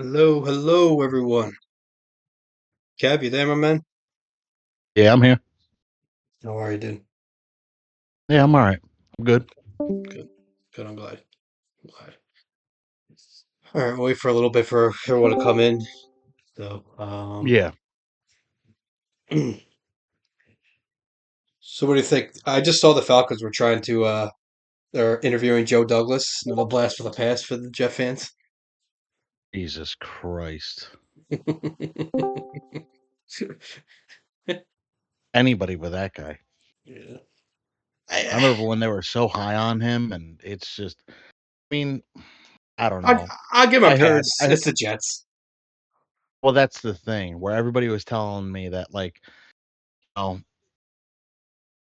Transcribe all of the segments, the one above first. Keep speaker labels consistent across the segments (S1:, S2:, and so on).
S1: Hello, hello, everyone. Kev, you there, my man?
S2: Yeah, I'm here.
S1: How are you, dude?
S2: Yeah, I'm all right. I'm good.
S1: Good, good. I'm glad. I'm glad. All right, we'll wait for a little bit for everyone to come in. So,
S2: Yeah,
S1: so what do you think? I just saw the Falcons were trying to, they're interviewing Joe Douglas. Another blast for the past for the Jet fans.
S2: Jesus Christ. Anybody with that guy.
S1: Yeah.
S2: I
S1: I,
S2: remember when they were so high on him, and it's just, I mean, I don't
S1: I,
S2: know.
S1: I'll give him a
S2: I heard,
S1: pass. It's the Jets.
S2: well, that's the thing where everybody was telling me that, like, oh,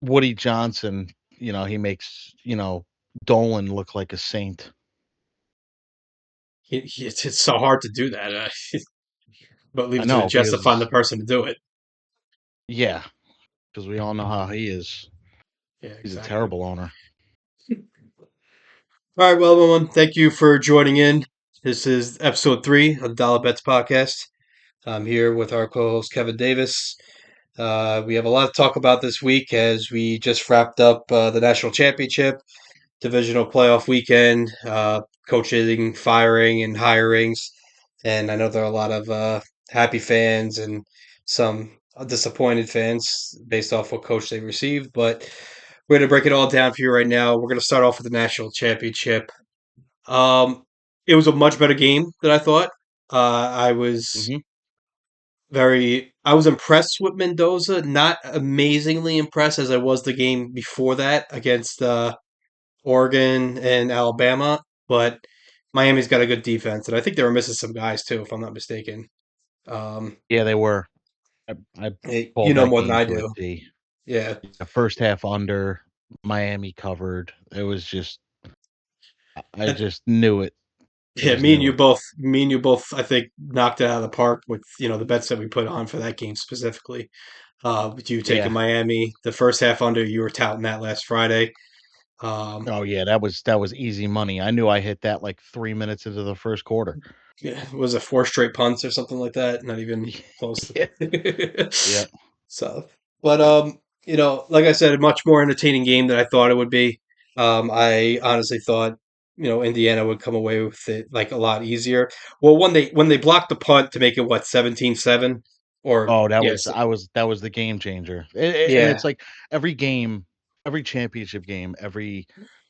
S2: Woody Johnson, he makes, Dolan look like a saint.
S1: It's so hard to do that, but leave
S2: I
S1: it to the
S2: know
S1: Jets to find the
S2: because,
S1: person to do it.
S2: yeah, because we all know how he is.
S1: Yeah,
S2: He's a
S1: exactly.
S2: terrible owner.
S1: All right, well, everyone, thank you for joining in. This is episode 3 of the Dollar Bets podcast. I'm here with our co-host Kevin Davis. We have a lot to talk about this week as we just wrapped up the national championship, divisional playoff weekend, coaching, firing, and hirings. And I know there are a lot of happy fans and some disappointed fans based off what coach they received. But we're going to break it all down for you right now. We're going to start off with the national championship. Um, it was a much better game than I thought. I was
S2: Hmm.
S1: I was impressed with Mendoza, not amazingly impressed as I was the game before that against Oregon and Alabama, but Miami's got a good defense, and I think they were missing some guys too, if I'm not mistaken. Um,
S2: Yeah, they were. I
S1: you
S2: called
S1: know
S2: that
S1: more than
S2: game
S1: I
S2: to a
S1: do.
S2: T.
S1: Yeah,
S2: The first half under, Miami covered. It was just, I
S1: and,
S2: just knew it. I
S1: yeah.
S2: just knew it.
S1: Me and you both, I think, knocked it out of the park with the bets that we put on for that game specifically. With you taking
S2: Yeah.
S1: Miami, the first half under, you were touting that last Friday. Um,
S2: Oh yeah, that was easy money. I knew I hit that like 3 minutes into the first quarter.
S1: yeah, was it four straight punts or something like that? Not even close.
S2: Yeah. Yeah.
S1: So, but like I said, a much more entertaining game than I thought it would be. I honestly thought, Indiana would come away with it like a lot easier. Well, when they blocked the punt to make it what 17-7, or
S2: Oh, that was
S1: yes,
S2: I was that was the game changer. And
S1: yeah.
S2: it's like every game, every championship game,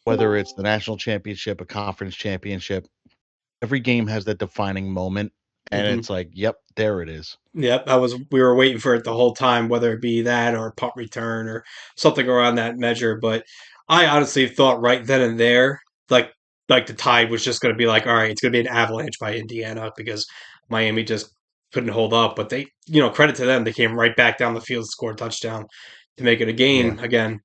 S2: whether it's the national championship, a conference championship, every game has that defining moment. And
S1: Hmm.
S2: it's like, yep, there it is.
S1: Yep, we were waiting for it the whole time, whether it be that or a punt return or something around that measure. But I honestly thought right then and there, like like the tide was just going to be like, all right, it's going to be an avalanche by Indiana because Miami just couldn't hold up. But they, credit to them, they came right back down the field, scored a touchdown to make it a
S2: Yeah.
S1: game again.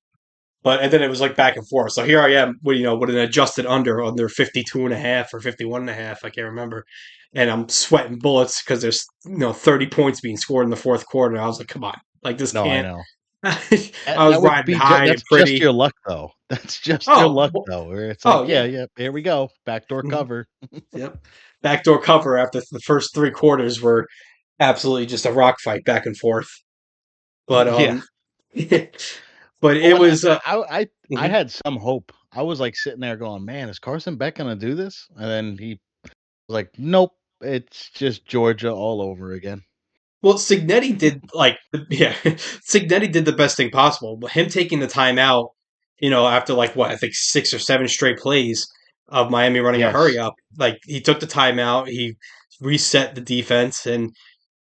S1: But and then it was like back and forth. So here I am, with an adjusted under 52 and a half or 51 and a half, I can't remember. And I'm sweating bullets because there's 30 points being scored in the fourth quarter. I was like, come on, like this
S2: No, I
S1: can't.
S2: know.
S1: I was
S2: That would
S1: riding
S2: be
S1: high and
S2: that's just
S1: pretty.
S2: your luck, though. That's just your
S1: Oh,
S2: luck, though, where it's like,
S1: oh
S2: "Yeah,
S1: yeah,
S2: yeah, here we go, backdoor
S1: mhm,
S2: cover."
S1: yep. Backdoor cover after the first three quarters were absolutely just a rock fight back and forth. But
S2: Yeah.
S1: but it
S2: Well, and
S1: was
S2: I
S1: mhm.
S2: had some hope. I was, like, sitting there going, "Man, is Carson Beck gonna do this?" And then he was like, "Nope, it's just Georgia all over again."
S1: Well, Signetti did yeah, Signetti did the best thing possible. But him taking the timeout, after like what I think 6 or 7 straight plays of Miami running a hurry
S2: Yes.
S1: up, like he took the timeout, he reset the defense, and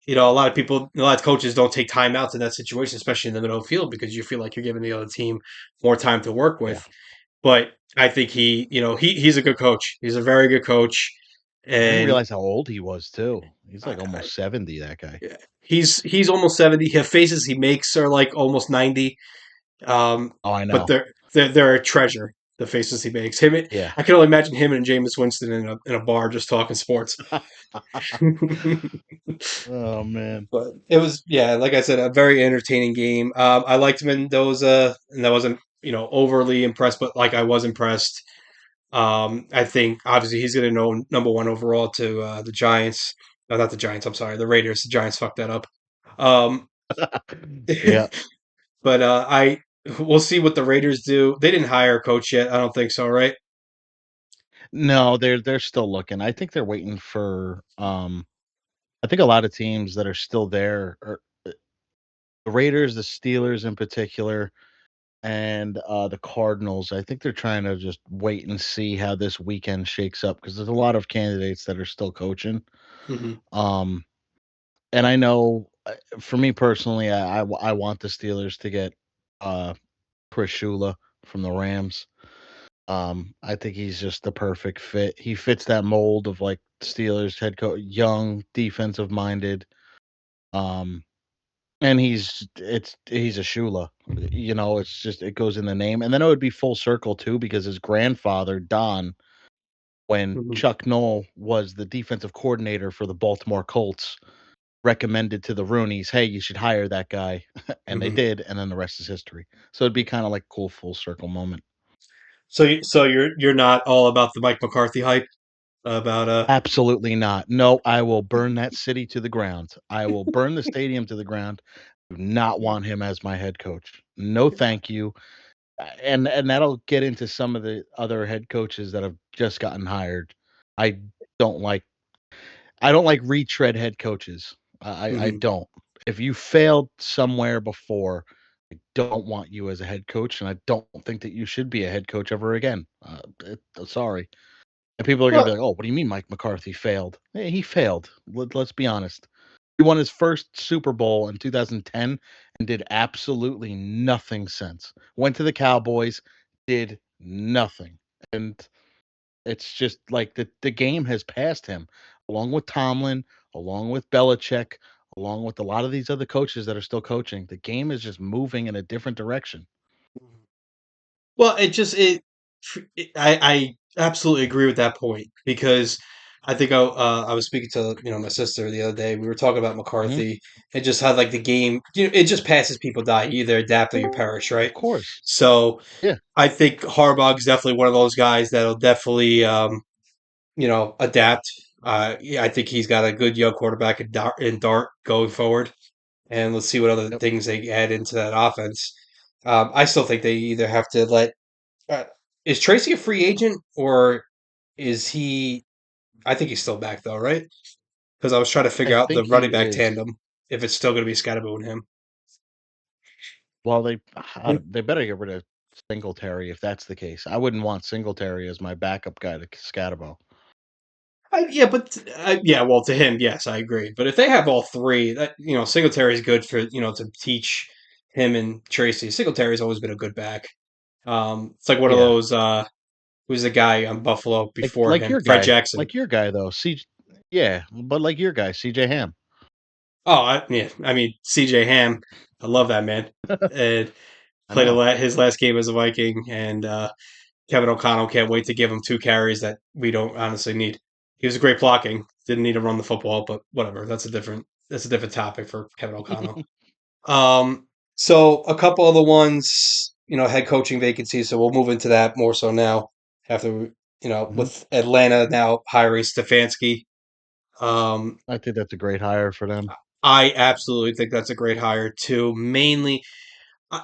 S1: a lot of coaches don't take timeouts in that situation, especially in the middle of the field, because you feel like you're giving the other team more time to work
S2: Yeah.
S1: with. But I think he's a good coach. He's a very good coach,
S2: I didn't
S1: and
S2: realize how old he was too. He's, like,
S1: I,
S2: almost 70, that guy.
S1: yeah. He's almost 70. His faces he makes are like almost 90. Um,
S2: Oh, I
S1: but
S2: know.
S1: they're a treasure. The faces he makes.
S2: Yeah.
S1: I can only imagine him and Jameis Winston in a bar just talking sports.
S2: Oh, man.
S1: But it was, yeah, like I said, a very entertaining game. I liked Mendoza, and I wasn't overly impressed, but like I was impressed I think obviously he's going to know number one overall to the Giants. Not the Giants. I'm sorry, the Raiders. The Giants fucked that up. Um,
S2: Yeah.
S1: but I we'll see what the Raiders do. They didn't hire a coach yet. I don't think so, right?
S2: No, they're still looking. I think they're waiting for I think a lot of teams that are still there are the Raiders, the Steelers in particular, and the Cardinals. I think they're trying to just wait and see how this weekend shakes up because there's a lot of candidates that are still coaching.
S1: Hmm.
S2: Um, and I know for me personally, I want the Steelers to get uh, Chris Shula from the Rams. I think he's just the perfect fit. He fits that mold of like Steelers head coach, young, defensive minded. Um, and he's a Shula. You know, it's just it goes in the name. And then it would be full circle too, because his grandfather, Don, when
S1: Hmm.
S2: Chuck Noll was the defensive coordinator for the Baltimore Colts, recommended to the Rooneys, hey, you should hire that guy. And they
S1: Hmm.
S2: did, and then the rest is history. So it'd be kind of like a cool full circle moment.
S1: So you're not all about the Mike McCarthy hype about
S2: Absolutely not. No, I will burn that city to the ground. I will burn the stadium to the ground. Do not want him as my head coach. No, thank you. And that'll get into some of the other head coaches that have just gotten hired. I don't like I don't like retread head coaches. I
S1: Mhm.
S2: don't. If you failed somewhere before, I don't want you as a head coach, and I don't think that you should be a head coach ever again. Sorry. And people are going to be
S1: Well,
S2: like, "Oh, what do you mean Mike McCarthy failed?" Hey, he failed. Let's be honest. He won his first Super Bowl in 2010 and did absolutely nothing since. Went to the Cowboys, did nothing. And it's just like the game has passed him, along with Tomlin, along with Belichick, along with a lot of these other coaches that are still coaching. The game is just moving in a different direction.
S1: well, I absolutely agree with that point because I think I was speaking to my sister the other day. We were talking about
S2: Mhm.
S1: McCarthy and just how like the game it just passes people die. You either adapt or you perish, right?
S2: Of course.
S1: So
S2: Yeah.
S1: I think Harbaugh is definitely one of those guys that'll definitely adapt. Yeah, I think he's got a good young quarterback in Dart going forward, and let's see what other
S2: Yep.
S1: things they add into that offense. I still think they either have to let. Uh, is Tracy a free agent or is he? I think he's still back though, right? Because I was trying to
S2: I
S1: figure out the
S2: think he
S1: running back
S2: is.
S1: tandem if it's still going to be Scatterbo and him.
S2: Well, they better get rid of Singletary if that's the case. I wouldn't want Singletary as my backup guy to Scatabo.
S1: Yeah, but yeah, well, to him, yes, I agree. But if they have all three, that Singletary is good for to teach him and Tracy. Singletary's always been a good back. It's like one of
S2: Yeah,
S1: those. Who's the guy on Buffalo before him? Fred Jackson.
S2: like your guy though. Yeah, but like your guy, CJ Ham.
S1: Oh, yeah. I mean, C.J. Ham. I love that man. And
S2: I
S1: played
S2: know.
S1: his last game as a Viking, and Kevin O'Connell can't wait to give him two carries that we don't honestly need. He was great blocking. Didn't need to run the football, but whatever. That's a different topic for Kevin O'Connell. Um, so a couple of the ones, head coaching vacancies. So we'll move into that more so now after
S2: Mhm.
S1: with Atlanta now hiring Stefanski. Um,
S2: I think that's a great hire for them.
S1: I absolutely think that's a great hire too. Mainly,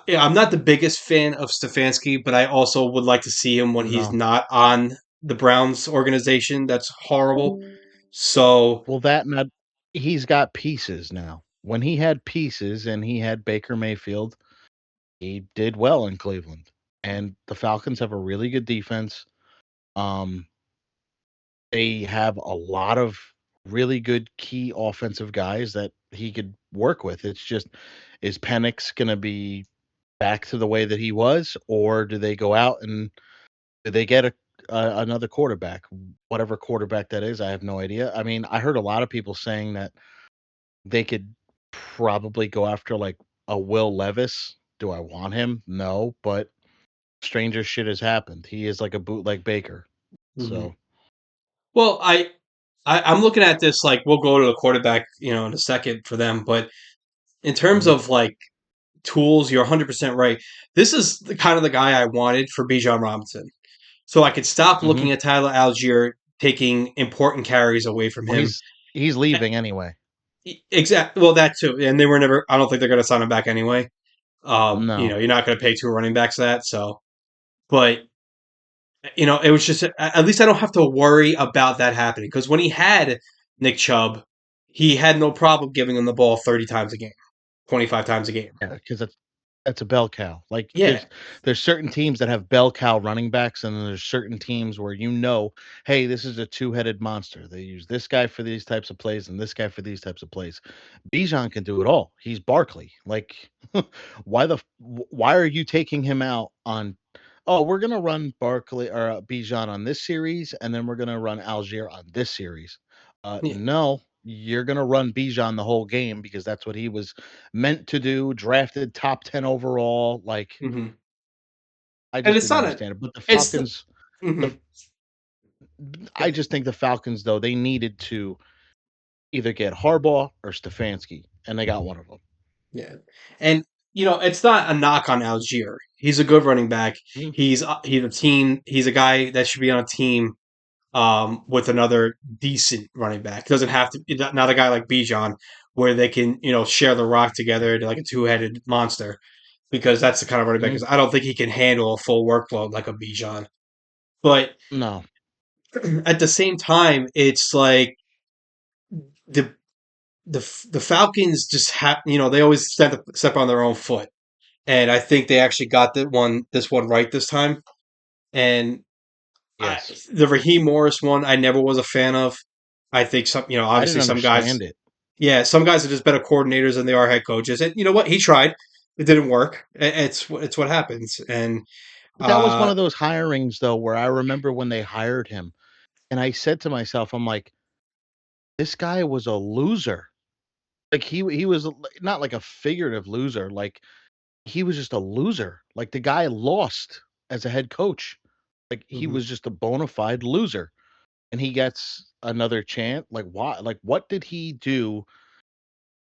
S1: yeah, I'm not the biggest fan of Stefanski, but I also would like to see him when he's
S2: No.
S1: not on the Browns organization. That's horrible. So,
S2: Well, that and that, he's got pieces now. When he had pieces and he had Baker Mayfield, he did well in Cleveland. And the Falcons have a really good defense. Um, they have a lot of really good key offensive guys that he could work with. It's just, is Penix going to be back to the way that he was, or do they go out and do they get another quarterback? Whatever quarterback that is, I have no idea. I mean, I heard a lot of people saying that they could probably go after like a Will Levis. Do I want him? No, but stranger shit has happened. He is like a bootleg Baker.
S1: mhm.
S2: So,
S1: Well, I'm looking at this like we'll go to the quarterback, in a second for them, but in terms
S2: mhm,
S1: of like tools, you're 100% right. This is the kind of the guy I wanted for Bijan Robinson. So I could stop
S2: Mhm.
S1: looking at Tyler Algier taking important carries away from
S2: Well,
S1: him.
S2: he's leaving anyway.
S1: Exactly. Well, that too. And they were never. I don't think they're going to sign him back anyway.
S2: No.
S1: You're not going to pay two running backs that. So, but it was just at least I don't have to worry about that happening because when he had Nick Chubb, he had no problem giving him the ball 30 times a game, 25 times a game.
S2: Yeah, because that's a bell cow. Like,
S1: Yeah.
S2: there's certain teams that have bell cow running backs, and then there's certain teams where hey, this is a two-headed monster. They use this guy for these types of plays and this guy for these types of plays. Bijan can do it all. He's Barkley. Like, why are you taking him out on? Oh, we're gonna run Barkley or Bijan on this series, and then we're gonna run Algier on this series.
S1: Yeah.
S2: No, you're gonna run Bijan the whole game because that's what he was meant to do, drafted top 10 overall. Like,
S1: Hmm.
S2: I
S1: And
S2: just
S1: it's
S2: didn't
S1: not a.
S2: understand it. But the
S1: It's the.
S2: Falcons,
S1: Hmm.
S2: the I just think the Falcons, though, they needed to either get Harbaugh or Stefanski, and they got one of them.
S1: Yeah, and it's not a knock on Algier. He's a good running back.
S2: Mhm.
S1: He's a team. He's a guy that should be on a team with another decent running back. Doesn't have to not a guy like Bijan where they can share the rock together to like a two-headed monster because that's the kind of running back.
S2: Mhm.
S1: Because I don't think he can handle a full workload like a Bijan. But
S2: No.
S1: at the same time, it's like the the Falcons just have they always step on their own foot, and I think they actually got this one right this time. And
S2: Yes.
S1: the Raheem Morris one, I never was a fan of. I think
S2: I
S1: obviously
S2: didn't
S1: some guys,
S2: understand it.
S1: yeah, some guys are just better coordinators than they are head coaches. And you know what? He tried. It didn't work. It's what happens. And
S2: But that was one
S1: uh,
S2: of those hirings, though, where I remember when they hired him, and I said to myself, I'm like, "This guy was a loser." Like, he was not like a figurative loser, like, he was just a loser. Like, the guy lost as a head coach. Like, he
S1: mhm.
S2: was just a bona fide loser, and he gets another chance. Like, why? Like, what did he do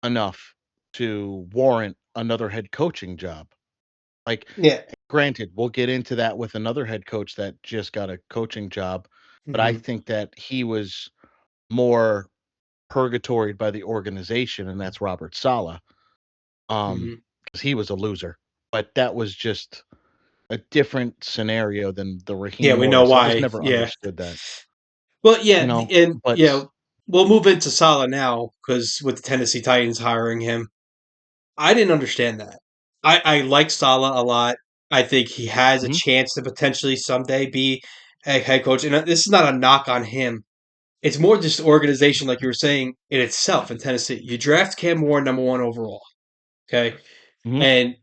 S2: enough to warrant another head coaching job? Like,
S1: Yeah.
S2: granted, we'll get into that with another head coach that just got a coaching job, but I
S1: Hmm.
S2: think that he was more purgatoried by the organization, and that's Robert Saleh.
S1: Hmm.
S2: Because he was a loser. But that was just a different scenario than the Raheem
S1: Yeah, we know
S2: Morris. I just
S1: why.
S2: never
S1: Yeah.
S2: understood that,
S1: Well, yeah, and
S2: but
S1: yeah, we'll move into Salah now because with the Tennessee Titans hiring him, I didn't understand that. I like Salah a lot. I think he has a
S2: mhm,
S1: chance to potentially someday be a head coach. And this is not a knock on him. It's more just organization, like you were saying, in itself in Tennessee. You draft Cam Ward number one overall, okay,
S2: mhm.
S1: and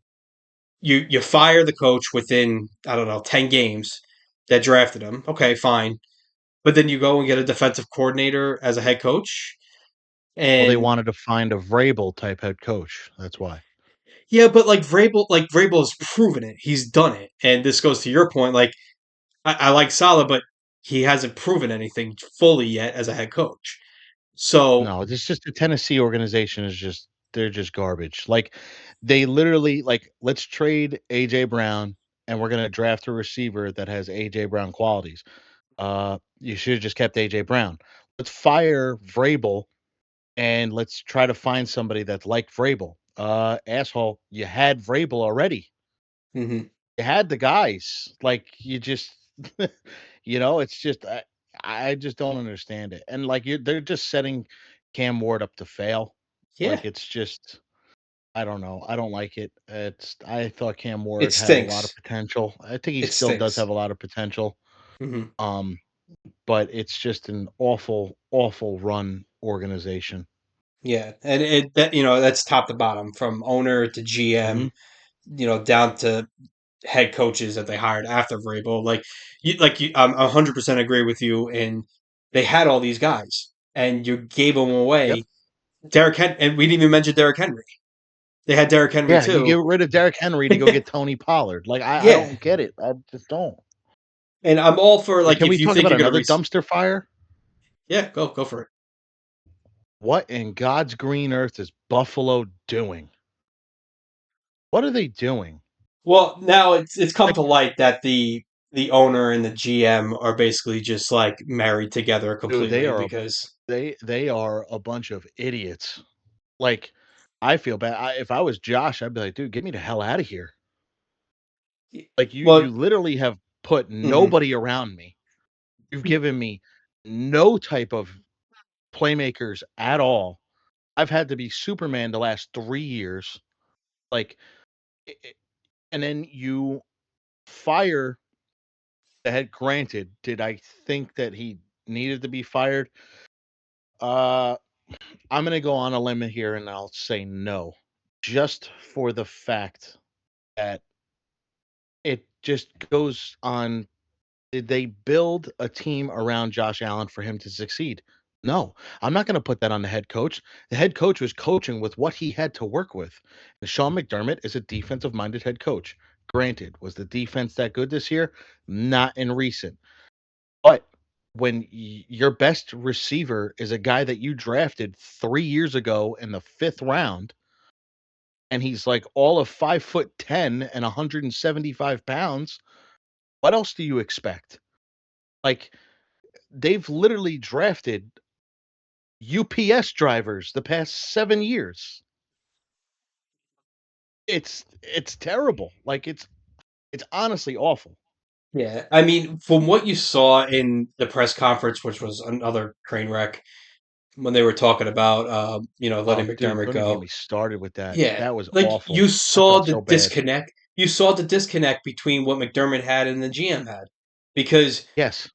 S1: you fire the coach within I don't know 10 games that drafted him. Okay, fine, but then you go and get a defensive coordinator as a head coach,
S2: Well, they
S1: and
S2: wanted to find a Vrabel type head coach, that's why.
S1: yeah, but like Vrabel has proven it. He's done it. And this goes to your point. Like I like Salah, but he hasn't proven anything fully yet as a head coach. So
S2: No, it's just the Tennessee organization is just they're just garbage. Like, they literally like, "Let's trade AJ Brown, and we're gonna draft a receiver that has AJ Brown qualities." You should have just kept AJ Brown. Let's fire Vrabel, and let's try to find somebody that's like Vrabel. Asshole, you had Vrabel already.
S1: mhm.
S2: You had the guys. Like, you just it's just I just don't understand it. And like, they're just setting Cam Ward up to fail.
S1: Yeah,
S2: Like, it's just I don't know. I don't like it. I thought Cam
S1: it
S2: Ward had a lot of
S1: stinks.
S2: potential. I think he
S1: It
S2: still does
S1: stinks.
S2: have a lot of potential.
S1: Hmm.
S2: Um, but it's just an awful, awful run organization.
S1: Yeah, and that's top to bottom from owner to GM,
S2: Mhm.
S1: down to head coaches that they hired after Vrabel. I'm 100% agree with you. And they had all these guys, and you gave them
S2: Yep.
S1: away. And we didn't even mention Derrick Henry. They had Derrick Henry
S2: Yeah, you
S1: too.
S2: get rid of Derrick Henry to go get Tony Pollard. Like, I
S1: Yeah,
S2: don't get it. I just don't.
S1: and I'm all for
S2: Like,
S1: like
S2: can we
S1: if you
S2: talk
S1: think
S2: about
S1: you're gonna
S2: another dumpster fire?
S1: yeah, go for it.
S2: What in God's green earth is Buffalo doing? What are they doing?
S1: Well, now it's come
S2: Like,
S1: to light that the the owner and the GM are basically just like married together
S2: Dude, they
S1: completely
S2: are
S1: because
S2: they are a bunch of idiots. Like, I feel bad. If I was Josh, I'd be like, dude, get me the hell out of here. Like, you
S1: well,
S2: literally have put
S1: mhm.
S2: nobody around me. You've given me no type of playmakers at all. I've had to be Superman the last 3 years. Like, and then you fire the head. Granted, did I think that he needed to be fired? Uh, I'm gonna go on a limb here and I'll say no. Just for the fact that it just goes on. Did they build a team around Josh Allen for him to succeed? No, I'm not going to put that on the head coach. The head coach was coaching with what he had to work with. And Sean McDermott is a defensive minded head coach. Granted, was the defense that good this year? Not in recent. But when your best receiver is a guy that you drafted 3 years ago in the fifth round, and he's like all of 5'10" and 175 pounds, what else do you expect? Like, they've literally drafted UPS drivers the past 7 years. It's terrible. Like, it's honestly awful.
S1: Yeah, I mean, from what you saw in the press conference, which was another train wreck, when they were talking about, letting
S2: Oh, dude,
S1: McDermott
S2: don't even get
S1: go.
S2: me started with that.
S1: Yeah,
S2: That was
S1: like
S2: awful.
S1: you
S2: I
S1: saw
S2: felt
S1: the
S2: so bad.
S1: disconnect. You saw the disconnect between what McDermott had and the GM had, because
S2: Yes.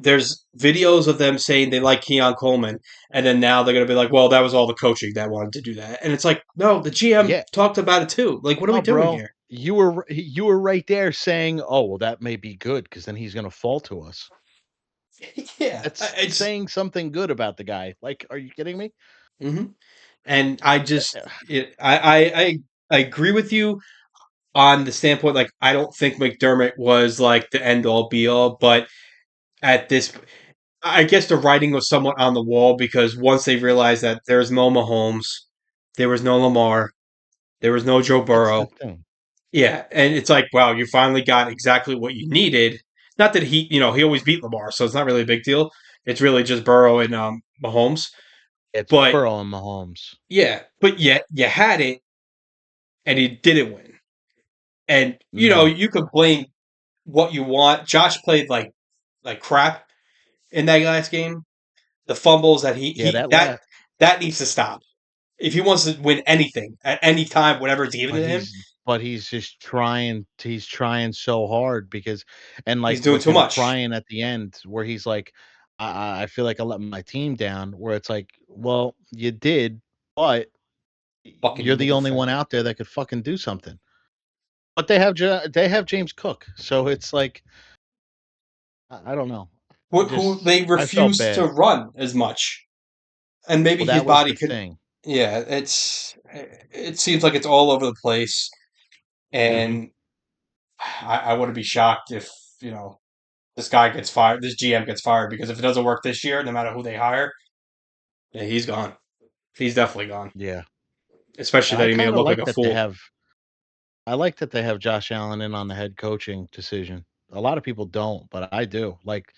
S1: there's videos of them saying they like Keon Coleman, and then now they're gonna be like, well, that was all the coaching that wanted to do that, and it's like, no, the GM
S2: Yeah.
S1: talked about it too. Like, what are we
S2: No,
S1: doing
S2: bro.
S1: here?
S2: You were right there saying, "Oh, well, that may be good because then he's gonna fall to us."
S1: Yeah,
S2: That's
S1: it's.
S2: saying something good about the guy. Like, are you kidding me?
S1: Mhm. And I
S2: Uh,
S1: just,
S2: uh,
S1: I agree with you on the standpoint. Like, I don't think McDermott was like the end all be all, but at this, I guess the writing was somewhat on the wall because once they realized that there's no Mahomes, there was no Lamar, there was no Joe
S2: That's the
S1: Burrow.
S2: thing.
S1: Yeah, and it's like, wow, you finally got exactly what you needed. Not that he always beat Lamar, so it's not really a big deal. It's really just Burrow and Mahomes.
S2: It's
S1: But
S2: Burrow and Mahomes.
S1: yeah, but yet you had it and he didn't win. And
S2: No.
S1: you could blame what you want. Josh played like crap in that last game. The fumbles that
S2: Yeah,
S1: he
S2: that
S1: that needs to stop. If he wants to win anything at any time, whatever it's given
S2: but
S1: to him,
S2: he's just trying so hard because, and
S1: he's
S2: like
S1: doing
S2: with
S1: too
S2: him
S1: much.
S2: crying at the end where he's like, I feel like I let my team down, where it's like, well, you did, but you're
S1: Fucking
S2: the only one
S1: pathetic.
S2: out there that could fucking do something. But they have James Cook, so it's like, I don't know.
S1: Who they
S2: I felt
S1: refuse to
S2: bad.
S1: run as much, and maybe
S2: Well,
S1: his
S2: that was
S1: body
S2: the
S1: could.
S2: thing.
S1: Yeah, it seems like it's all over the place,
S2: Hmm.
S1: and I wouldn't be shocked if you know this guy gets fired, this GM gets fired because if it doesn't work this year, no matter who they hire, yeah, he's gone. He's definitely gone.
S2: Yeah,
S1: Especially
S2: I
S1: that he made
S2: kind
S1: it
S2: of
S1: look like
S2: like
S1: a
S2: that they
S1: fool.
S2: have. I like that they have Josh Allen in on the head coaching decision. A lot of people don't, but I do. Like,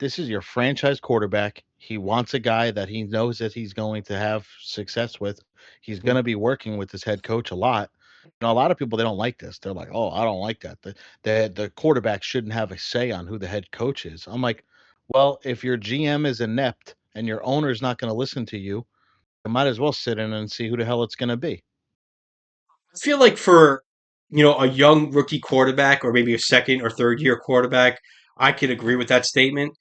S2: this is your franchise quarterback. He wants a guy that he knows that he's going to have success with. He's going to be working with his head coach a lot. A lot of people, they don't like this. They're like, "Oh, I don't like that. The quarterback shouldn't have a say on who the head coach is." I'm like, "Well, if your GM is inept and your owner is not going to listen to you, you might as well sit in and see who the hell it's going to be."
S1: I feel like for a young rookie quarterback or maybe a second or third year quarterback, I could agree with that statement.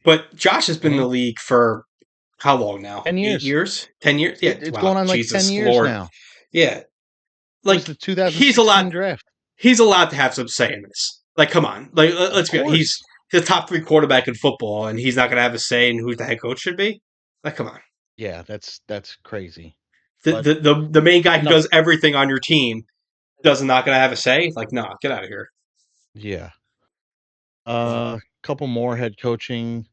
S1: But Josh has been in
S2: Hmm.
S1: the league for how long now?
S2: 10
S1: 8
S2: years.
S1: years? 10 years? Yeah.
S2: It's
S1: Wow.
S2: going on like 10
S1: Jesus
S2: years
S1: Lord.
S2: now.
S1: Yeah.
S2: It was
S1: Like
S2: the
S1: he's allowed
S2: 2016 draft.
S1: he's allowed to have some say in this. Like, come on. Like,
S2: Of
S1: let's be honest. He's
S2: course.
S1: the top three quarterback in football, and he's not going to have a say in who the head coach should be. Like, come on.
S2: Yeah, that's crazy.
S1: The
S2: But
S1: the the main guy who
S2: enough.
S1: does everything on your team does not going to have a say. Like, nah, get out of here.
S2: Yeah.
S1: But
S2: Couple more head coaching,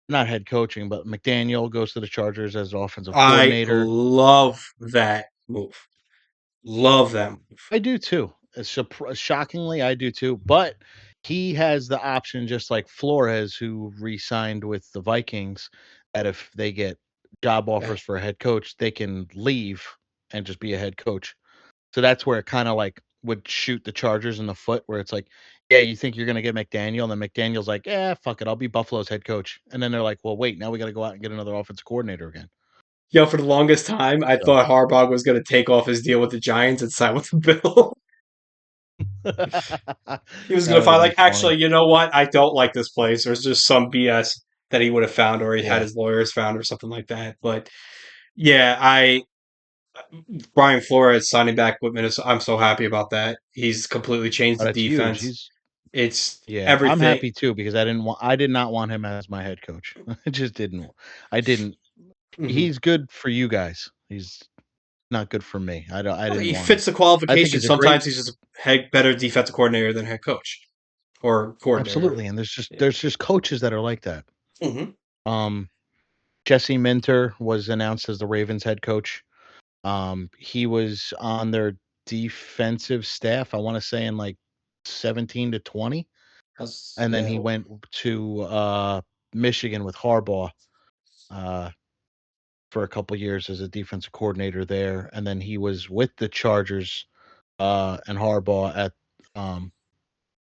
S2: not head coaching, but McDaniel goes to the Chargers as offensive
S1: I
S2: coordinator.
S1: love that move. Love that move.
S2: I do too. Shockingly, I do too. But he has the option, just like Flores, who re-signed with the Vikings, that if they get job
S1: Okay.
S2: offers for a head coach, they can leave and just be a head coach. So that's where it kind of like would shoot the Chargers in the foot, where it's like, yeah, you think you're going to get McDaniel, and then McDaniel's like, yeah, fuck it, I'll be Buffalo's head coach. And then they're like, well, wait, now we got to go out and get another offensive coordinator again.
S1: Yo, for the longest time, I
S2: So
S1: thought Harbaugh was going to take off his deal with the Giants and sign with the Bills.
S2: that
S1: He was going to
S2: would
S1: find,
S2: have been
S1: like,
S2: funny.
S1: actually, you know what? I don't like this place. There's just some BS that he would have found, or he had
S2: Yeah,
S1: his lawyers found, or something like that. But yeah, Brian Flores signing back with Minnesota. I'm so happy about that. He's completely changed
S2: but
S1: the
S2: that's huge.
S1: defense.
S2: He's
S1: It's
S2: Yeah, I'm
S1: everything.
S2: happy too because I did not want him as my head coach. I just didn't. I didn't.
S1: Mhm.
S2: He's good for you guys. He's not good for me. I
S1: Well,
S2: didn't
S1: he
S2: want him.
S1: fits the
S2: I think
S1: qualifications.
S2: he's a great.
S1: Sometimes he's just better defensive coordinator than head coach or coordinator.
S2: Absolutely, and
S1: Yeah.
S2: there's just coaches that are like that.
S1: Hmm.
S2: Um, Jesse Minter was announced as the Ravens head coach. He was on their defensive staff, I want to say in like 17 to 20, and then
S1: Yeah.
S2: he went to Michigan with Harbaugh uh, for a couple years as a defensive coordinator there, and then he was with the Chargers and Harbaugh at um,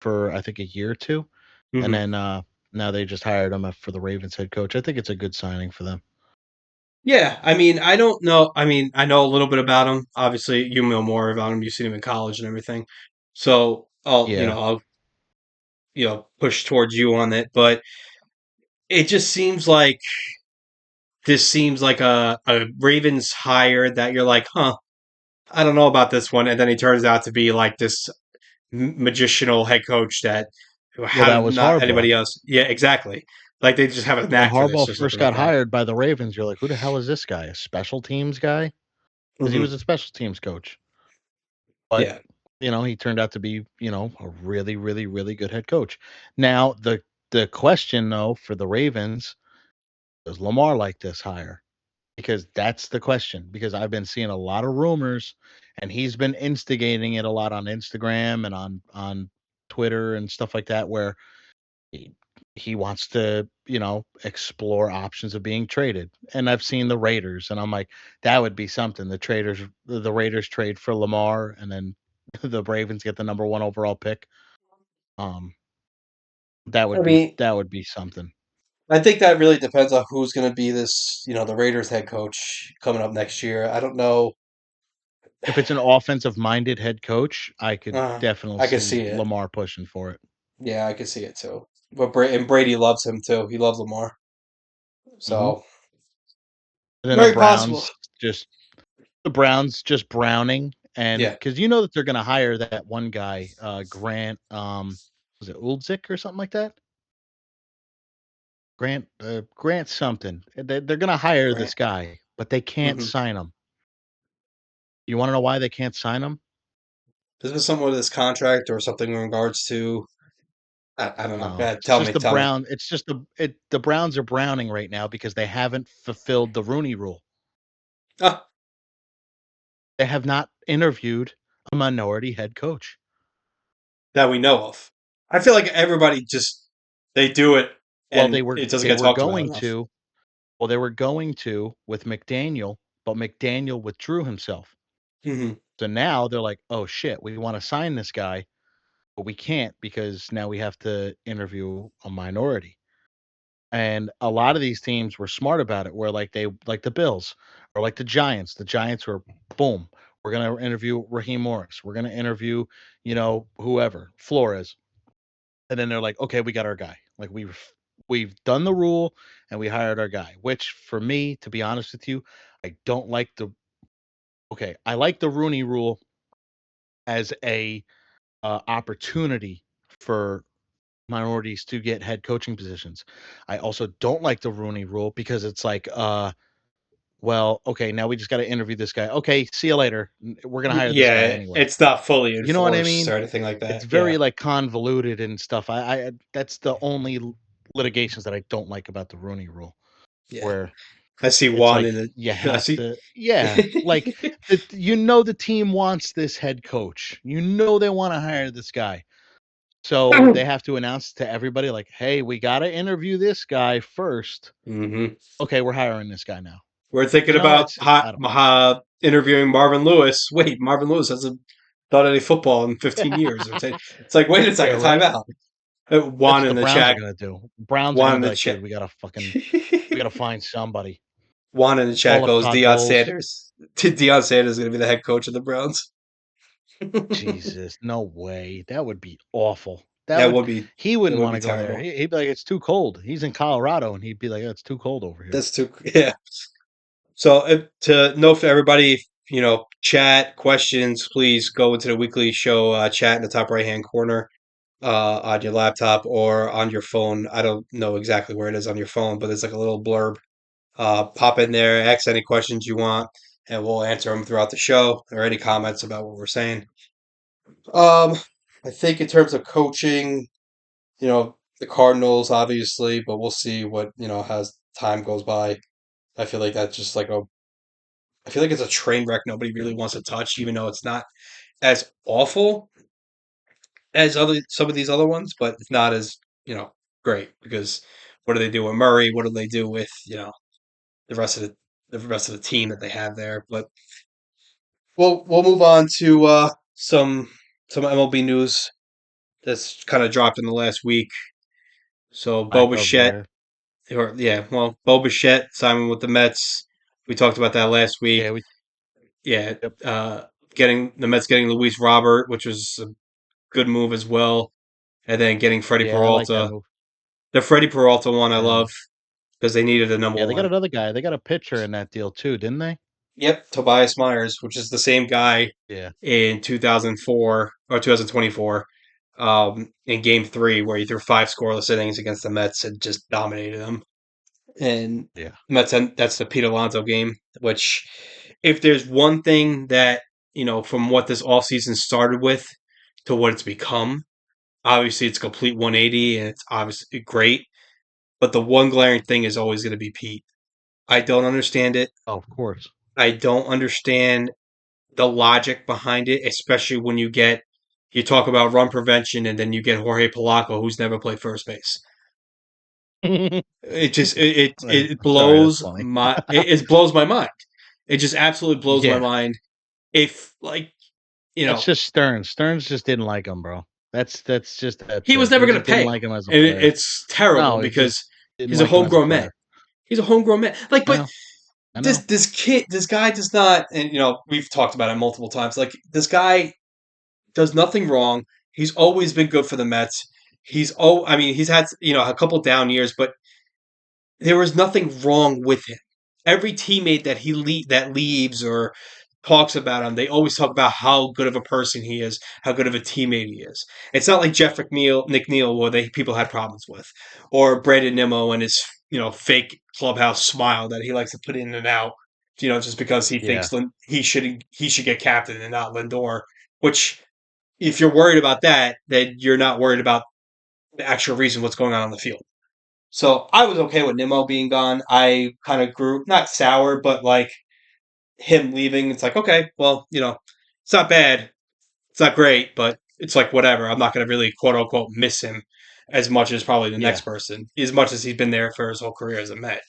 S2: for I think a year or two, and
S1: Hmm.
S2: then now they just hired him for the Ravens head coach. I think it's a good signing for them.
S1: Yeah. I mean, I don't know. I mean, I know a little bit about him. Obviously, you know more about him. You've seen him in college and everything. So
S2: Yeah.
S1: I'll, push towards you on it. But it just seems like this seems like a Ravens hire that you're like, huh, I don't know about this one. And then he turns out to be like this magicianal head coach that
S2: Well,
S1: how
S2: that was
S1: not
S2: Harbaugh.
S1: anybody else. Yeah, exactly. Like they just have a
S2: When
S1: knack for this
S2: Harbaugh
S1: or
S2: first
S1: something like
S2: got
S1: that.
S2: hired by the Ravens, you're like, who the hell is this guy? A special teams guy? Because he
S1: Hmm.
S2: was a special teams coach. But
S1: Yeah.
S2: he turned out to be a really, really, really good head coach. Now the question though for the Ravens, does Lamar like this hire? Because that's the question. Because I've been seeing a lot of rumors, and he's been instigating it a lot on Instagram and on Twitter and stuff like that, where he, he wants to explore options of being traded. And I've seen the Raiders, and I'm like, that would be something. The Raiders trade for Lamar, and then the Ravens get the number one overall pick. Um,
S1: I mean,
S2: that would be something.
S1: I think that really depends on who's going to be this, the Raiders head coach coming up next year. I don't know.
S2: If it's an offensive minded head coach, I could definitely
S1: I could
S2: see
S1: see it.
S2: Lamar pushing for it.
S1: Yeah, I could see it too. But and Brady loves him too. He loves Lamar.
S2: Hmm.
S1: So
S2: And then
S1: very possible.
S2: just the Browns just browning, and
S1: Yeah.
S2: because you know that they're going to hire that one guy, Grant, was it Uldzik or something like that? Grant something. They're going to hire
S1: Grant.
S2: this guy, but they can't
S1: Hmm.
S2: sign him. You want to know why they can't sign him?
S1: Is this something with his contract or something in regards to? I don't know.
S2: No,
S1: God, tell me. Tell me.
S2: It's just the Browns are browning right now because they haven't fulfilled the Rooney Rule.
S1: Ah,
S2: They have not interviewed a minority head coach.
S1: that we know of. I feel like everybody just they do it
S2: Well,
S1: and it doesn't
S2: they
S1: get
S2: were
S1: talked about
S2: going
S1: enough.
S2: to. Well, they were going to with McDaniel, but McDaniel withdrew himself.
S1: Hmm.
S2: So now they're like, "Oh shit, we want to sign this guy, but we can't because now we have to interview a minority." And a lot of these teams were smart about it, where like the Bills or like the Giants. The Giants were boom. We're gonna interview Raheem Morris. We're gonna interview, whoever Flores, and then they're like, okay, we got our guy. Like we've done the rule and we hired our guy. Which for me, to be honest with you, I don't like the. Okay, I like the Rooney Rule as a opportunity for minorities to get head coaching positions. I also don't like the Rooney Rule because it's like, well, okay, now we just got to interview this guy. Okay, see you later. We're gonna hire this guy
S1: Yeah,
S2: anyway.
S1: it's not fully
S2: You know what I
S1: enforced
S2: mean?
S1: or anything like
S2: It's
S1: that. Yeah.
S2: very like convoluted and stuff. I that's the only litigations that I don't like about the Rooney Rule.
S1: Yeah.
S2: Where
S1: I see
S2: It's
S1: Juan
S2: like
S1: in it.
S2: you
S1: I
S2: have
S1: see.
S2: to, yeah, like the team wants this head coach. They want to hire this guy. So they have to announce to everybody like, "Hey, we got to interview this guy first.
S1: hmm
S2: Okay, we're hiring this guy now."
S1: We're thinking about
S2: It's I don't
S1: interviewing Marvin Lewis. Wait, Marvin Lewis hasn't done any football in 15 years. It's like, wait a
S2: yeah,
S1: second, time
S2: right?
S1: out.
S2: That's
S1: Juan
S2: what
S1: in
S2: the
S1: the
S2: Browns are
S1: chat.
S2: going to do. Browns are
S1: Juan
S2: going
S1: in
S2: to be
S1: the
S2: like,
S1: chat.
S2: "Dude, we got to find somebody."
S1: Juan in the chat
S2: Call up
S1: goes
S2: Todd
S1: Deion
S2: Bowles.
S1: Sanders. Deion Sanders is going to be the head coach of the Browns.
S2: Jesus, no way. That would be awful.
S1: That would be
S2: He
S1: that
S2: wouldn't
S1: would
S2: want
S1: be
S2: to go there.
S1: terrible.
S2: He'd be like, it's too cold. He's in Colorado, and he'd be like, it's too cold over here.
S1: That's too yeah. So to note for everybody, chat questions, please go into the weekly show chat in the top right hand corner on your laptop or on your phone. I don't know exactly where it is on your phone, but it's like a little blurb. Pop in there, ask any questions you want, and we'll answer them throughout the show or any comments about what we're saying. Um, I think in terms of coaching, the Cardinals obviously, but we'll see what as time goes by. I feel like that's just like a I feel like it's a train wreck nobody really wants to touch, even though it's not as awful as other some of these other ones, but it's not as great because what do they do with Murray? What do they do with the rest of the team that they have there? But we'll move on to some MLB news that's kind of dropped in the last week. So Bo
S2: Lack of
S1: Bichette,
S2: there.
S1: or yeah, well, Bo Bichette signing with the Mets. We talked about that last week.
S2: Yeah, we
S1: Yeah,
S2: yep.
S1: getting the Mets getting Luis Robert, which was a good move as well, and then getting Freddie
S2: Yeah, I like that
S1: Peralta.
S2: move.
S1: The Freddie Peralta one I
S2: And
S1: love because they needed a number
S2: yeah, they got
S1: one.
S2: another guy. They got a pitcher in that deal too, didn't they?
S1: Yep, Tobias Myers, which is the same guy
S2: Yeah,
S1: in 2004 or 2024 in Game 3 where he threw five scoreless innings against the Mets and just dominated them. And
S2: yeah.
S1: that's the Pete Alonso game, which if there's one thing that, from what this offseason started with to what it's become, obviously it's a complete 180 and it's obviously great. But the one glaring thing is always going to be Pete. I don't understand it.
S2: Oh, of course.
S1: I don't understand the logic behind it, especially when you talk about run prevention and then you get Jorge Polanco, who's never played first base. It just it
S2: Sorry, that's
S1: blows
S2: funny.
S1: it blows my mind. It just absolutely blows my
S2: Yeah,
S1: mind. If
S2: that's just Stearns. Stearns just didn't like him, bro. That's
S1: he was
S2: it.
S1: never
S2: He
S1: going to
S2: just didn't
S1: pay,
S2: like him as a
S1: and
S2: player.
S1: it's terrible
S2: No, he just
S1: because
S2: didn't
S1: he's a
S2: like him as a
S1: homegrown man.
S2: player.
S1: He's a homegrown man. Like,
S2: I
S1: but
S2: know. I
S1: this
S2: know.
S1: this kid, this guy does not, and we've talked about it multiple times. Like this guy does nothing wrong. He's always been good for the Mets. I mean, he's had a couple down years, but there was nothing wrong with him. Every teammate that leaves or talks about him, they always talk about how good of a person he is, how good of a teammate he is. It's not like Nick Neal, where people had problems with, or Brandon Nimmo and his fake clubhouse smile that he likes to put in and out. Just because he
S2: Yeah,
S1: thinks he should get captain and not Lindor. Which, if you're worried about that, then you're not worried about the actual reason what's going on the field. So I was okay with Nimmo being gone. I kind of grew not sour, but like him leaving. It's like okay, well, it's not bad, it's not great, but it's like whatever. I'm not going to really quote unquote miss him as much as probably the next
S2: yeah,
S1: person, as much as he's been there for his whole career as a Met.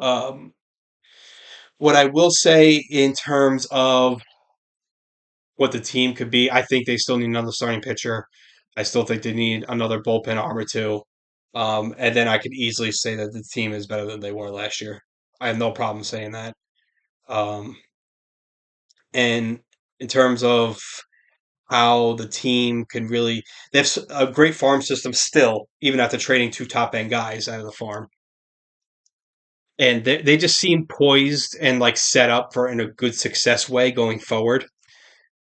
S1: Um, what I will say in terms of what the team could be, I think they still need another starting pitcher. I still think they need another bullpen arm or two. And then I could easily say that the team is better than they were last year. I have no problem saying that. Um, and in terms of how the team can really, they have a great farm system still, even after trading two top end guys out of the farm. And they just seem poised and like set up for in a good success way going forward,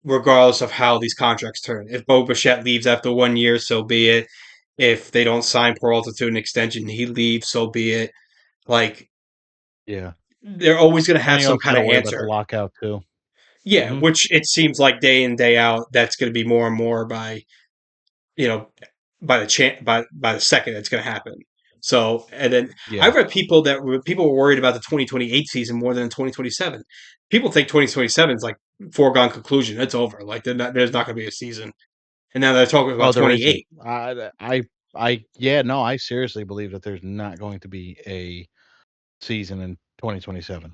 S1: regardless of how these contracts turn. If Bo Bichette leaves after 1 year, so be it. If they don't sign Peralta to an extension, he leaves, so be it. Like
S2: yeah.
S1: they're always going to
S2: And
S1: have
S2: you
S1: some
S2: also got
S1: kind
S2: to
S1: of
S2: worry about the
S1: answer.
S2: lockout too.
S1: Yeah,
S2: Hmm.
S1: which it seems like day in day out, that's going to be more and more by you know by the second it's going to happen. So, and then I
S2: Yeah.
S1: read people were worried about the 2028 season more than the 2027. People think 2027 is like foregone conclusion. It's over. Like there's not going to be a season. And now they're talking
S2: Oh,
S1: about
S2: there isn't.
S1: 28.
S2: Yeah, no, I seriously believe that there's not going to be a season in 2027.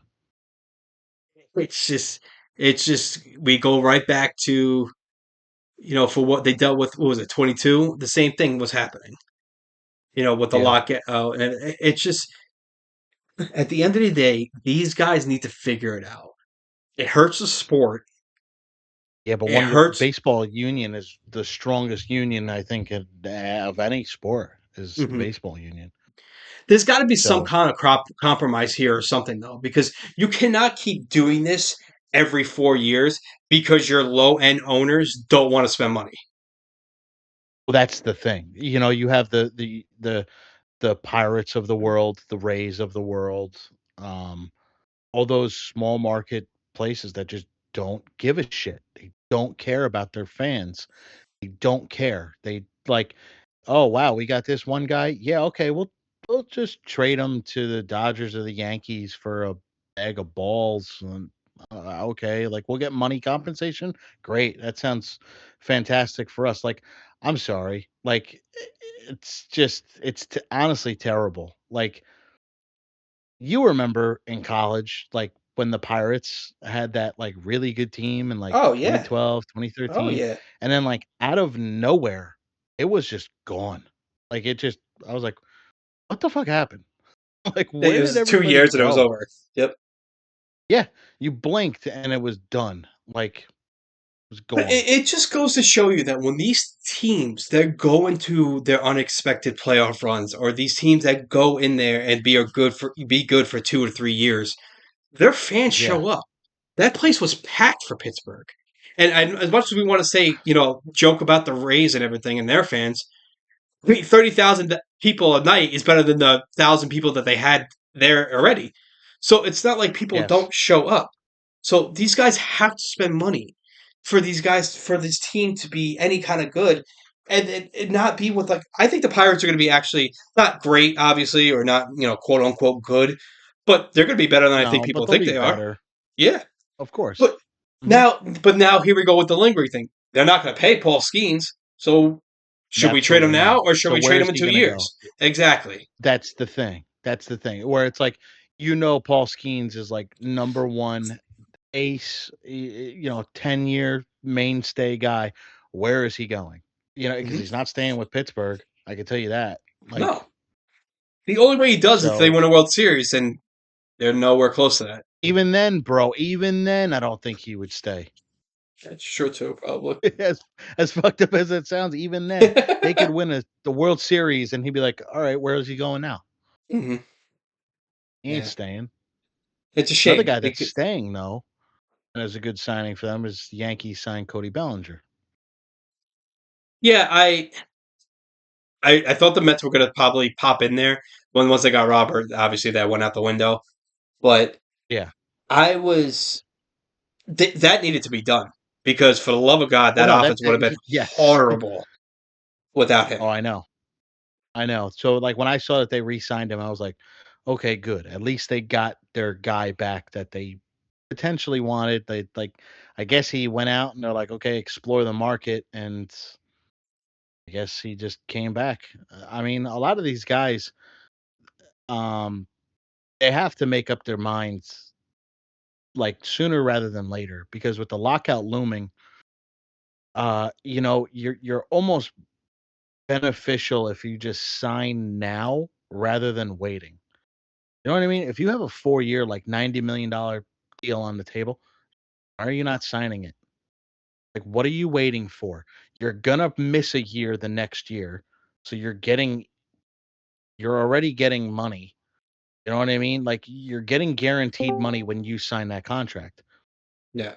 S1: It's just, we go right back to, for what they dealt with. What was it, 22? The same thing was happening. With the
S2: Yeah.
S1: lockout, and it's just at the end of the day, these guys need to figure it out. It hurts the sport.
S2: Yeah, but
S1: It
S2: one of the
S1: hurts.
S2: baseball union is the strongest union I think of any sport is the
S1: Mhm.
S2: baseball union.
S1: There's got to be some
S2: So,
S1: kind of compromise here or something though, because you cannot keep doing this every 4 years because your low end owners don't want to spend money.
S2: well, that's the thing. You have the Pirates of the world, the Rays of the world, um, all those small market places that just don't give a shit. They don't care about their fans. They don't care. They like, "Oh, wow, we got this one guy. Yeah, okay, we'll just trade him to the Dodgers or the Yankees for a bag of balls, and, okay, like, we'll get money compensation? Great, that sounds fantastic for us." Like, I'm sorry, like, it's just it's t honestly terrible. Like, you remember in college, like, when the Pirates had that, like, really good team in, like,
S1: Oh yeah.
S2: 2012,
S1: Oh
S2: 2013,
S1: yeah.
S2: and then, like, out of nowhere, it was just gone. Like, it just I was like, "What the fuck happened?" Like,
S1: It
S2: where did
S1: was two
S2: everybody
S1: years and it was
S2: go?
S1: over. Yep.
S2: Yeah, you blinked and it was done. Like, it was
S1: But
S2: gone.
S1: it just goes to show you that when these teams that go into their unexpected playoff runs, or these teams that go in there and be good for 2 or 3 years, their fans
S2: Yeah.
S1: show up. That place was packed for Pittsburgh. And as much as we want to say, joke about the Rays and everything and their fans, I mean, 30,000 people a night is better than the 1,000 people that they had there already. So it's not like people
S2: Yes.
S1: don't show up. So these guys have to spend money for this team to be any kind of good. And it not be with, like, I think the Pirates are going to be actually not great, obviously, or not, quote unquote good, but they're going to be better than I think
S2: No, but
S1: people
S2: they'll
S1: think
S2: be
S1: they are.
S2: better.
S1: Yeah.
S2: Of course.
S1: But
S2: Mhm.
S1: now here we go with the lingering thing. They're not going to pay Paul Skeens, so should we trade him
S2: Absolutely
S1: now
S2: not.
S1: or should
S2: So
S1: we trade
S2: where
S1: him
S2: is
S1: in
S2: he
S1: two
S2: gonna go?
S1: years? Exactly.
S2: That's the thing. That's the thing. Where it's like, Paul Skeens is like number one ace, 10-year mainstay guy. Where is he going? Because
S1: Hmm.
S2: he's not staying with Pittsburgh. I can tell you that. Like,
S1: No, the only way he does is if they
S2: so
S1: win a World Series, and they're nowhere close to that.
S2: even then, bro, even then, I don't think he would stay.
S1: That's true too, probably.
S2: as as fucked up as it sounds, even then, they could win the World Series, and he'd be like, "All right, where is he going now?
S1: Hmm.
S2: He ain't
S1: Yeah,
S2: staying."
S1: it's a
S2: Another
S1: shame
S2: guy that's
S1: because
S2: staying though, and is a good signing for them, is Yankees signed Cody Bellinger.
S1: yeah, I thought the Mets were going to probably pop in there when once they got Robert. Obviously, that went out the window, but
S2: Yeah.
S1: I was that needed to be done because for the love of God,
S2: Oh
S1: that
S2: no,
S1: offense would have been
S2: yes.
S1: horrible without
S2: Oh,
S1: him.
S2: I know. I know. So, like, when I saw that they re-signed him, I was like, "Okay, good. At least they got their guy back that they potentially wanted." They like, I guess he went out and they're like, "Okay, explore the market," and I guess he just came back. I mean, a lot of these guys, um, they have to make up their minds like sooner rather than later because with the lockout looming, you're almost beneficial if you just sign now rather than waiting. You know what I mean? If you have a 4-year, like $90 million deal on the table, why are you not signing it? Like, what are you waiting for? You're gonna miss a year the next year, so you're already getting money. You know what I mean? Like, you're getting guaranteed money when you sign that contract.
S1: Yeah.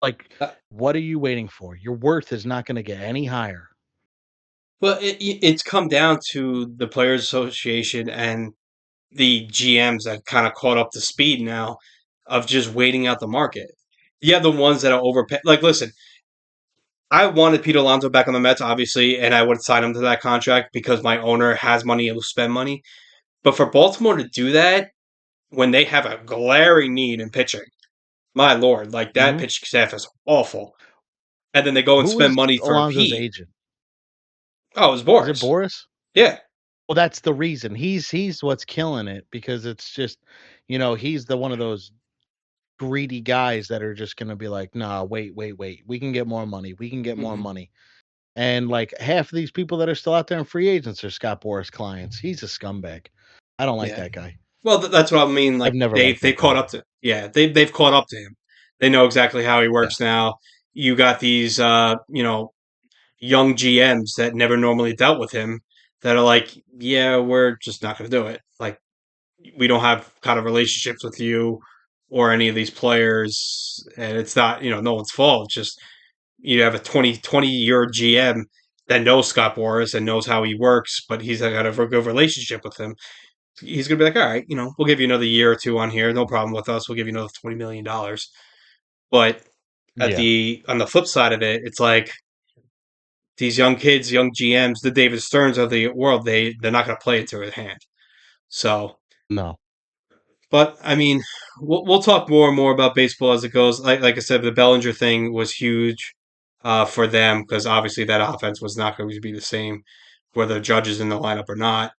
S2: Like,
S1: Uh,
S2: what are you waiting for? Your worth is not gonna get any higher.
S1: Well, it's come down to the Players Association and the GMs that kind of caught up to speed now of just waiting out the market. You have the ones that are overpaid. Like, listen, I wanted Pete Alonso back on the Mets, obviously, and I would sign him to that contract because my owner has money and will spend money. But for Baltimore to do that when they have a glaring need in pitching, my lord, like that
S2: Hmm.
S1: pitching staff is awful. And then they go and
S2: Who
S1: spend
S2: is
S1: money for
S2: Alonso's
S1: Pete.
S2: agent?
S1: Oh, it was
S2: Is it
S1: Boris.
S2: Boris?
S1: Yeah.
S2: Well, that's the reason. He's what's killing it because it's just, he's the one of those greedy guys that are just gonna be like, nah, wait, wait, wait. We can get more money. We can get more
S1: Hmm.
S2: money. And like half of these people that are still out there in free agents are Scott Boras clients. He's a scumbag. I don't like
S1: Yeah.
S2: that guy.
S1: Well, that's what I mean.
S2: I've
S1: Like
S2: never
S1: they
S2: liked
S1: they
S2: that
S1: caught
S2: guy.
S1: up to. Yeah, they've caught up to him. They know exactly how he
S2: Yeah.
S1: works now. You got these, young GMs that never normally dealt with him that are like, yeah, we're just not going to do it. Like we don't have kind of relationships with you or any of these players, and it's not no one's fault. It's just you have a 20-year GM that knows Scott Boras and knows how he works, but he's got a good relationship with him. He's gonna be like, all right, we'll give you another year or two on here, no problem with us. We'll give you another $20 million. But
S2: Yeah.
S1: on the flip side of it, it's like these young kids, young GMs, the David Stearns of the world, they're not gonna play it to their hand. So
S2: No.
S1: but I mean, we'll talk more and more about baseball as it goes. Like I said, the Bellinger thing was huge for them because obviously that offense was not going to be the same whether Judge is in the lineup or not.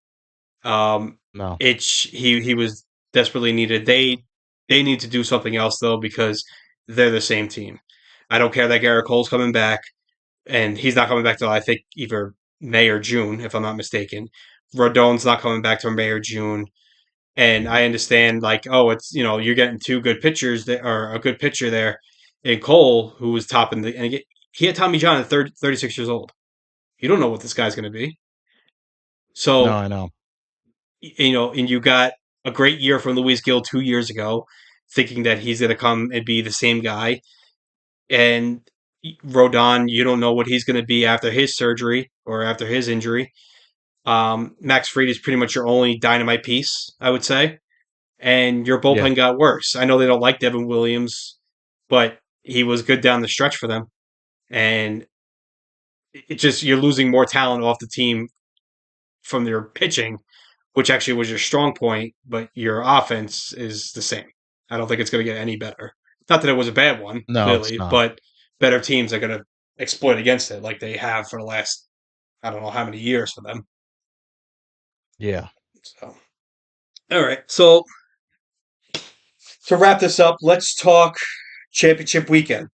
S1: Um,
S2: No.
S1: he was desperately needed. They need to do something else though because they're the same team. I don't care that Garrett Cole's coming back, and he's not coming back till I think either May or June, if I'm not mistaken. Rodon's not coming back till May or June. And I understand, like, oh, it's you're getting two good pitchers that or a good pitcher there in Cole, who was topping he had Tommy John at 36 years old. You don't know what this guy's going to be.
S2: No,
S1: So
S2: I know.
S1: and you got a great year from Luis Gill 2 years ago, thinking that he's going to come and be the same guy. And Rodon, you don't know what he's going to be after his surgery or after his injury. Max Fried is pretty much your only dynamite piece, I would say. And your
S2: Yeah.
S1: bullpen got worse. I know they don't like Devin Williams, but he was good down the stretch for them. And it just you're losing more talent off the team from their pitching, which actually was your strong point, but your offense is the same. I don't think it's going to get any better. Not that it was a bad one,
S2: No, it's
S1: clearly,
S2: not.
S1: but better teams are going to exploit against it like they have for the last I don't know how many years for them.
S2: Yeah.
S1: So, all right. So to wrap this up, let's talk championship weekend.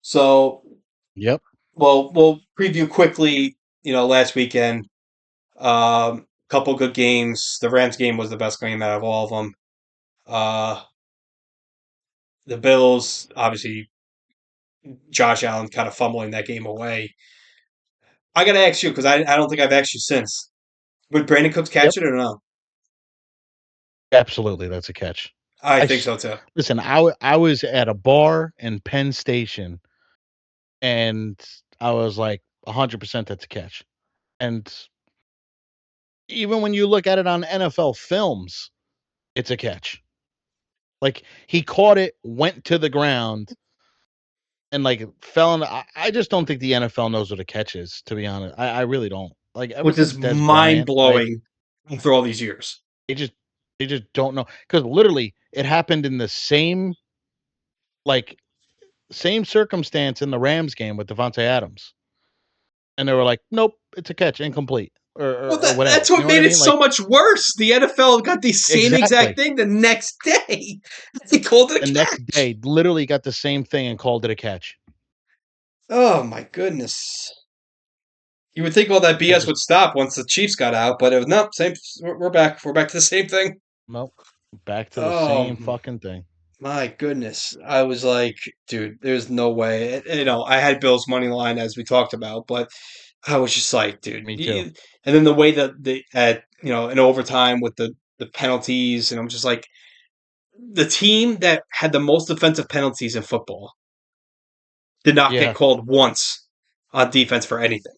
S1: So
S2: Yep.
S1: well, we'll preview quickly. Last weekend, couple good games. The Rams game was the best game out of all of them. Uh, the Bills, obviously, Josh Allen kind of fumbling that game away. I got to ask you because I don't think I've asked you since. Would Brandon Cooks catch
S2: Yep.
S1: it or no?
S2: Absolutely, that's a catch.
S1: I
S2: I
S1: think
S2: s
S1: so too.
S2: Listen, I was at a bar in Penn Station, and I was like, 100% that's a catch. And even when you look at it on NFL films, it's a catch. Like, he caught it, went to the ground, and, like, fell in I just don't think the NFL knows what a catch is, to be honest. I really don't. Like, ever
S1: Which is
S2: since Des
S1: mind
S2: Bryant, like,
S1: blowing after all these years.
S2: they just they just don't know because literally, it happened in the like, same circumstance in the Rams game with Devontae Adams, and they were like, "Nope, it's a catch, incomplete," or
S1: Well,
S2: or or
S1: that's
S2: whatever. You
S1: what
S2: know what I
S1: made it
S2: mean? Like,
S1: so much worse. The NFL got the same exact
S2: exactly.
S1: thing the next day. They called it
S2: The
S1: a
S2: next
S1: catch.
S2: day, literally got the same thing and called it a catch.
S1: Oh my goodness. You would think all that
S2: I
S1: BS
S2: just
S1: would stop once the Chiefs got out, but it was no same. We're back. We're back to the same thing.
S2: Nope, back to the
S1: Oh
S2: same fucking thing.
S1: my goodness! I was like, dude, there's no way. I had Bill's money line as we talked about, but I was just like, dude.
S2: Me too.
S1: And then the way that the at in overtime with the penalties, and I'm just like, the team that had the most defensive penalties in football did not get
S2: Yeah,
S1: called once on defense for anything.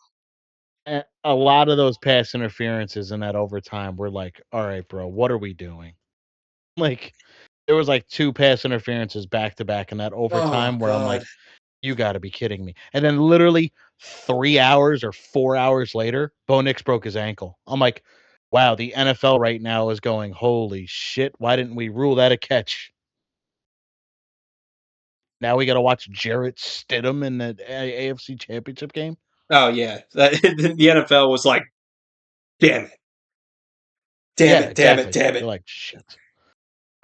S2: a lot of those pass interferences in that overtime were like, "All right, bro, what are we doing?" Like, there was like 2 pass interferences back to back in that
S1: Oh
S2: overtime where I'm like,
S1: God.
S2: You got to be kidding me. And then literally 3 hours or 4 hours later, Bo Nix broke his ankle. I'm like, wow, the NFL right now is going, holy shit, why didn't we rule that a catch? Now we got to watch Jarrett Stidham in the AFC Championship game.
S1: Oh yeah, the NFL was like, damn it, damn
S2: Yeah,
S1: it, damn it,
S2: exactly.
S1: damn it.
S2: They're like, shit.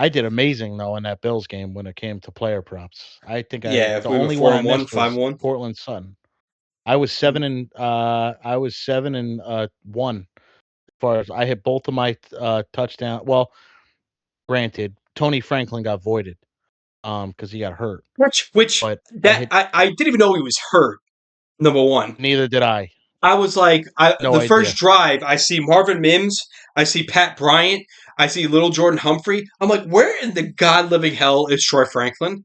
S2: I did amazing though in that Bills game when it came to player props. I think
S1: Yeah, if
S2: the
S1: we were
S2: only one
S1: four
S2: I
S1: and one,
S2: missed
S1: five
S2: was
S1: and one.
S2: Portland Sun. I was 7-1 as far as I hit both of my touchdown. Well, granted, Tony Franklin got voided because he got hurt,
S1: Which
S2: but I
S1: that
S2: hit
S1: I didn't even know he was hurt. Number one,
S2: neither did I.
S1: I was like,
S2: No
S1: the first
S2: idea.
S1: drive, I see Marvin Mims, I see Pat Bryant, I see little Jordan Humphrey. I'm like, where in the god living hell is Troy Franklin?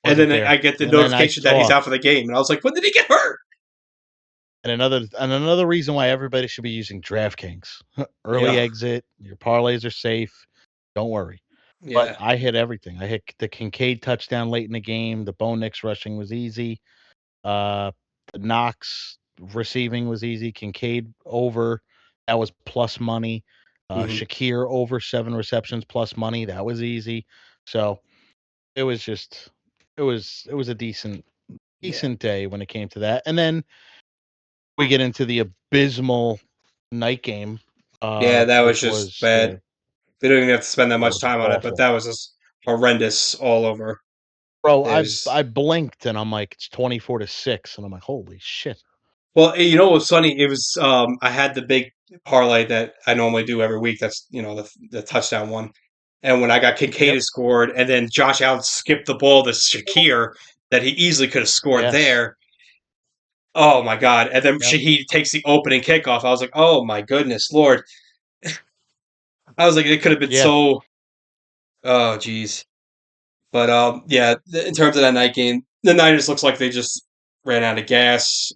S1: And
S2: Wasn't
S1: then
S2: there.
S1: I get the
S2: And then I
S1: notification that he's
S2: saw
S1: out for the game, and I was like, when did he get hurt?
S2: and another reason why everybody should be using DraftKings. Early
S1: Yeah,
S2: exit, your parlays are safe. Don't worry. But
S1: yeah,
S2: I hit everything. I hit the Kincaid touchdown late in the game. The Bo Nix rushing was easy. Uh, the Knox receiving was easy. Kincaid over, that was plus money.
S1: hmm
S2: Shakir over 7 receptions plus money. That was easy. So it was just it was a
S1: yeah,
S2: decent day when it came to that. And then we get into the abysmal night game,
S1: yeah. That was
S2: which
S1: just
S2: was
S1: bad. They don't even have to spend that
S2: that
S1: much
S2: was
S1: time on it, but
S2: awful.
S1: that was just horrendous all over.
S2: Bro,
S1: It
S2: I
S1: was
S2: I blinked and I'm like, it's 24-6, and I'm like, holy shit.
S1: well, you know what's funny? It was I had the big parlay that I normally do every week. That's the touchdown one. And when I got Kincaid
S2: Yep.
S1: has scored, and then Josh Allen skipped the ball to Shakir that he easily could have scored
S2: Yes.
S1: there. Oh my god! And then
S2: Yep.
S1: Shahid takes the opening kickoff. I was like, oh my goodness, Lord! I was like, it could have been
S2: Yeah.
S1: so. Oh geez. But yeah. In terms of that night game, the Niners looks like they just ran out of gas.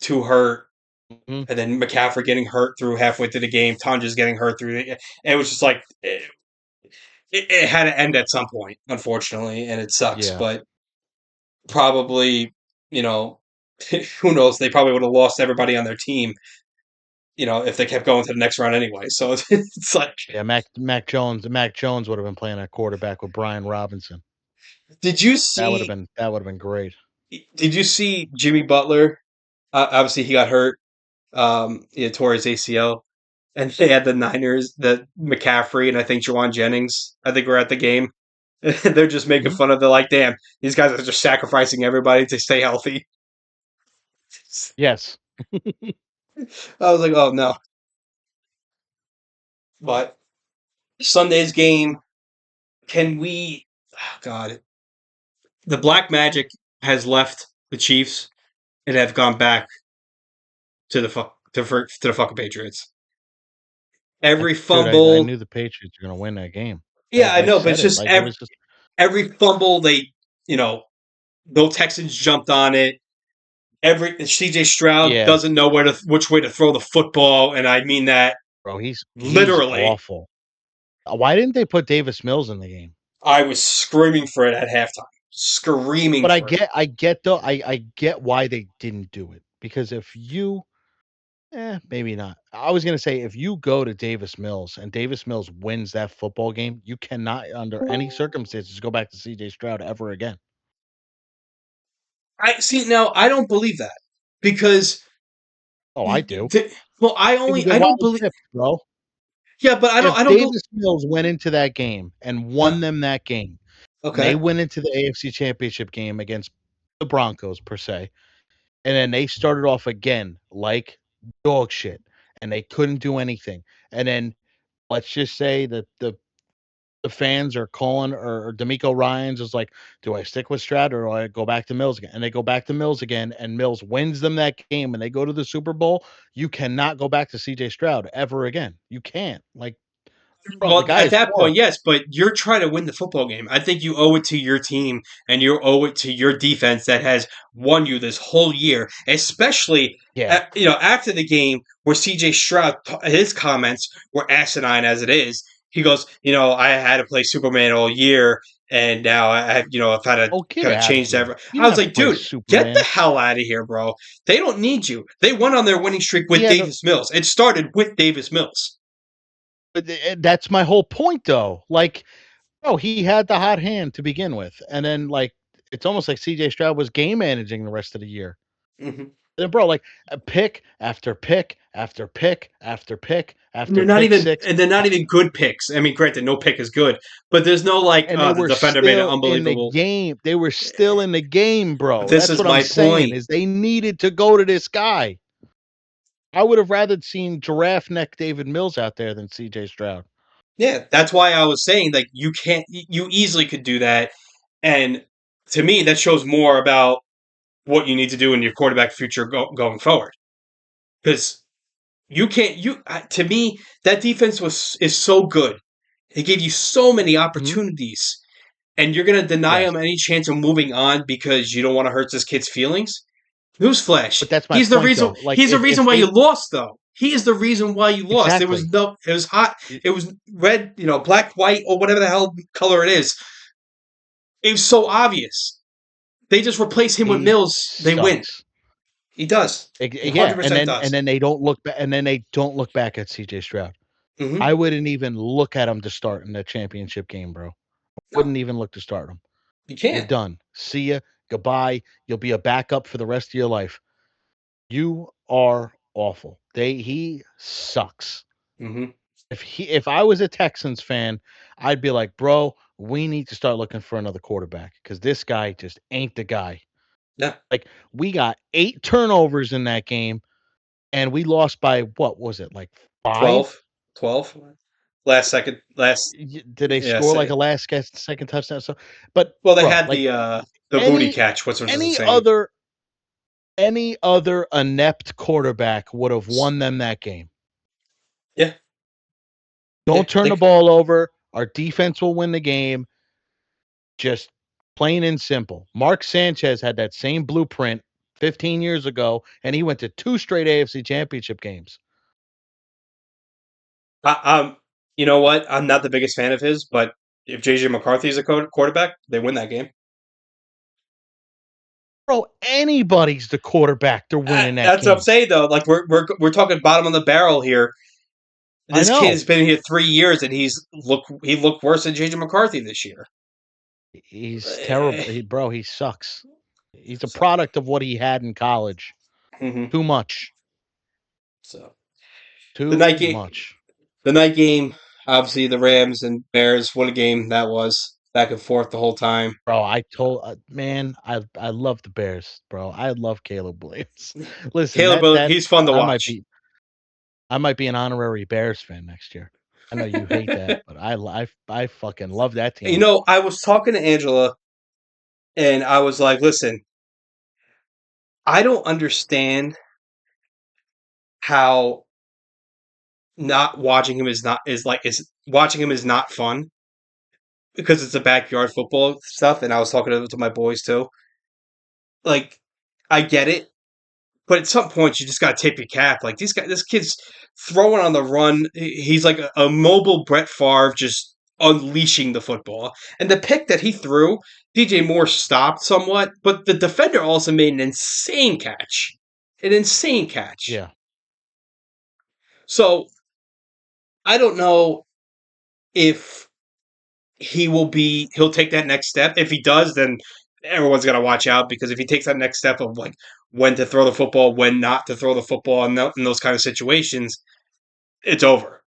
S1: Too hurt.
S2: Mhm.
S1: And then McCaffrey getting hurt through halfway through the game, Tonja's getting hurt through it. It was just like it had to end at some point, unfortunately, and it sucks.
S2: Yeah.
S1: But probably, you know, who knows? They probably would have lost everybody on their team, if they kept going to the next round anyway. So it's like,
S2: Yeah, Mac Jones would have been playing at quarterback with Brian Robinson.
S1: did you
S2: That would have
S1: see?
S2: been that would have been great.
S1: Did you see Jimmy Butler? Obviously, he got hurt. He tore his ACL, and they had the Niners, the McCaffrey, and I think Jawan Jennings. I think were at the game. They're just making
S2: Mhm.
S1: fun of the like, damn, these guys are just sacrificing everybody to stay healthy.
S2: Yes.
S1: I was like, oh no. But Sunday's game, can we? Oh, God, the Black Magic has left the Chiefs and have gone back to the fucking Patriots.
S2: I
S1: Every
S2: dude, I
S1: fumble,
S2: knew the Patriots were gonna win that game.
S1: yeah, I
S2: I
S1: know, but it's
S2: said it.
S1: just
S2: Like it was just
S1: every fumble they, you know, no Texans jumped on it. Every CJ Stroud
S2: yeah,
S1: doesn't know which way to throw the football, and I mean that
S2: bro, he's
S1: literally.
S2: awful. Why didn't they put Davis Mills in the game?
S1: I was screaming for it at halftime, screaming
S2: But I
S1: for it.
S2: get I get though I get why they didn't do it. Because if you maybe not. I was gonna say if you go to Davis Mills and Davis Mills wins that football game, you cannot under any circumstances go back to CJ Stroud ever again.
S1: I see now. I don't believe that because
S2: Oh, I do.
S1: well,
S2: It was a
S1: I don't
S2: wild
S1: believe.
S2: tip, bro.
S1: Yeah, but
S2: If
S1: I don't believe.
S2: Davis Mills went into that game and won them that game, and they
S1: Okay.
S2: went into the AFC Championship game against the Broncos per se, and then they started off again like dog shit, and they couldn't do anything. And then let's just say that the fans are calling or D'Amico Ryans is like, do I stick with Stroud or do I go back to Mills again? And they go back to Mills again, and Mills wins them that game, and they go to the Super Bowl. You cannot go back to CJ Stroud ever again. You can't. Like, bro, the
S1: Well,
S2: guy
S1: at
S2: is
S1: that point,
S2: horrible.
S1: yes, but you're trying to win the football game. I think you owe it to your team and you owe it to your defense that has won you this whole year, especially
S2: Yeah.
S1: after the game where CJ Stroud his comments were asinine as it is. He goes, I had to play Superman all year. And now I've had to
S2: Oh, get
S1: kind of
S2: out of
S1: change that.
S2: here! You
S1: I was
S2: never
S1: like,
S2: play
S1: dude, get the
S2: Superman.
S1: hell out of here, bro. They don't need you. They went on their winning streak
S2: He
S1: with
S2: had a,
S1: Davis Mills. It started with Davis Mills.
S2: that's my whole point, though. Like, oh, he had the hot hand to begin with, and then like it's almost like C.J. Stroud was game managing the rest of the year.
S1: Mm-hmm.
S2: And bro, like a pick after pick after pick after pick
S1: And
S2: after pick six,
S1: they're not even good picks. I mean, granted, no pick is good, but there's no like
S2: and they
S1: the
S2: were
S1: defender made an
S2: still in the
S1: unbelievable.
S2: game. They were still in the game, bro.
S1: This
S2: That's
S1: is
S2: what I'm
S1: my
S2: saying.
S1: point.
S2: Is they needed to go to this guy. I would have rather seen giraffe neck David Mills out there than C.J. Stroud.
S1: Yeah, that's why I was saying like you can't. You easily could do that, and to me, that shows more about what you need to do in your quarterback future going forward. Because you can't. To me, that defense is so good. It gave you so many
S2: Mhm.
S1: opportunities, and you're going to deny
S2: Yes,
S1: him any chance of moving on because you don't want to hurt this kid's feelings. Newsflash:
S2: but that's my
S1: he's the
S2: point,
S1: reason.
S2: though. Like
S1: He's the reason
S2: if
S1: why you
S2: they
S1: lost, though. He is the reason why you lost. It was
S2: exactly,
S1: no. It was hot.
S2: it,
S1: It was red. Black, white, or whatever the hell color it is. It was so obvious. They just replace him with
S2: he
S1: Mills. They win.
S2: sucks.
S1: He does. He one hundred
S2: Yeah, and
S1: percent
S2: then
S1: does.
S2: they don't look back, and then they don't look back at C.J. Stroud.
S1: Mm-hmm.
S2: I wouldn't even look at him to start in the championship game, bro.
S1: No,
S2: Wouldn't even look to start him.
S1: you
S2: You're
S1: can't.
S2: done. See ya. Goodbye. You'll be a backup for the rest of your life. You are awful. He sucks.
S1: Mm-hmm.
S2: If I was a Texans fan, I'd be like, bro, we need to start looking for another quarterback because this guy just ain't the guy.
S1: Yeah.
S2: Like we got 8 turnovers in that game, and we lost by what was it, like 5?
S1: 12. 12. Last second. Last.
S2: Did they
S1: Yeah.
S2: score like
S1: Say.
S2: a last guess second touchdown? So, but
S1: Well, they
S2: bro,
S1: had
S2: like
S1: the booty
S2: any
S1: catch. What's
S2: any
S1: insane?
S2: other any other inept quarterback would have won them that game.
S1: Yeah. Yeah.
S2: Don't turn the
S1: They,
S2: ball over. Our defense will win the game. Just plain and simple. Mark Sanchez had that same blueprint 15 years ago, and he went to 2 straight AFC championship games.
S1: I, you know what? I'm not the biggest fan of his, but if JJ McCarthy's a quarterback, they win that game.
S2: Bro, anybody's the quarterback. They're winning that
S1: That's what I'm
S2: game.
S1: saying, though. Like we're talking bottom of the barrel here.
S2: I
S1: This kid
S2: know.
S1: has been here 3 years, and he looked worse than JJ McCarthy this year.
S2: He's
S1: Eh,
S2: terrible. Bro, he sucks. He's a
S1: So,
S2: product of what he had in college.
S1: hmm
S2: Too much.
S1: so the
S2: Too
S1: night game,
S2: much.
S1: the night game. Obviously, the Rams and Bears. What a game that was! Back and forth the whole time.
S2: Bro, I told man, I love the Bears, bro. I love Caleb Williams. Listen,
S1: Caleb,
S2: that
S1: he's fun to
S2: I might
S1: watch.
S2: be an honorary Bears fan next year. I know you hate that, but I fucking love that team.
S1: I was talking to Angela, and I was like, "Listen, I don't understand how not watching him is watching him is not fun because it's a backyard football stuff." And I was talking to my boys too. Like, I get it, but at some point you just got to tip your cap. Like this kid's throwing on the run. He's like a mobile Brett Favre, just unleashing the football. And the pick that he threw, DJ Moore stopped somewhat, but the defender also made an insane catch. An insane catch.
S2: Yeah.
S1: So I don't know if he'll take that next step. If he does, then everyone's got to watch out because if he takes that next step of like when to throw the football, when not to throw the football, in those kind of situations, it's over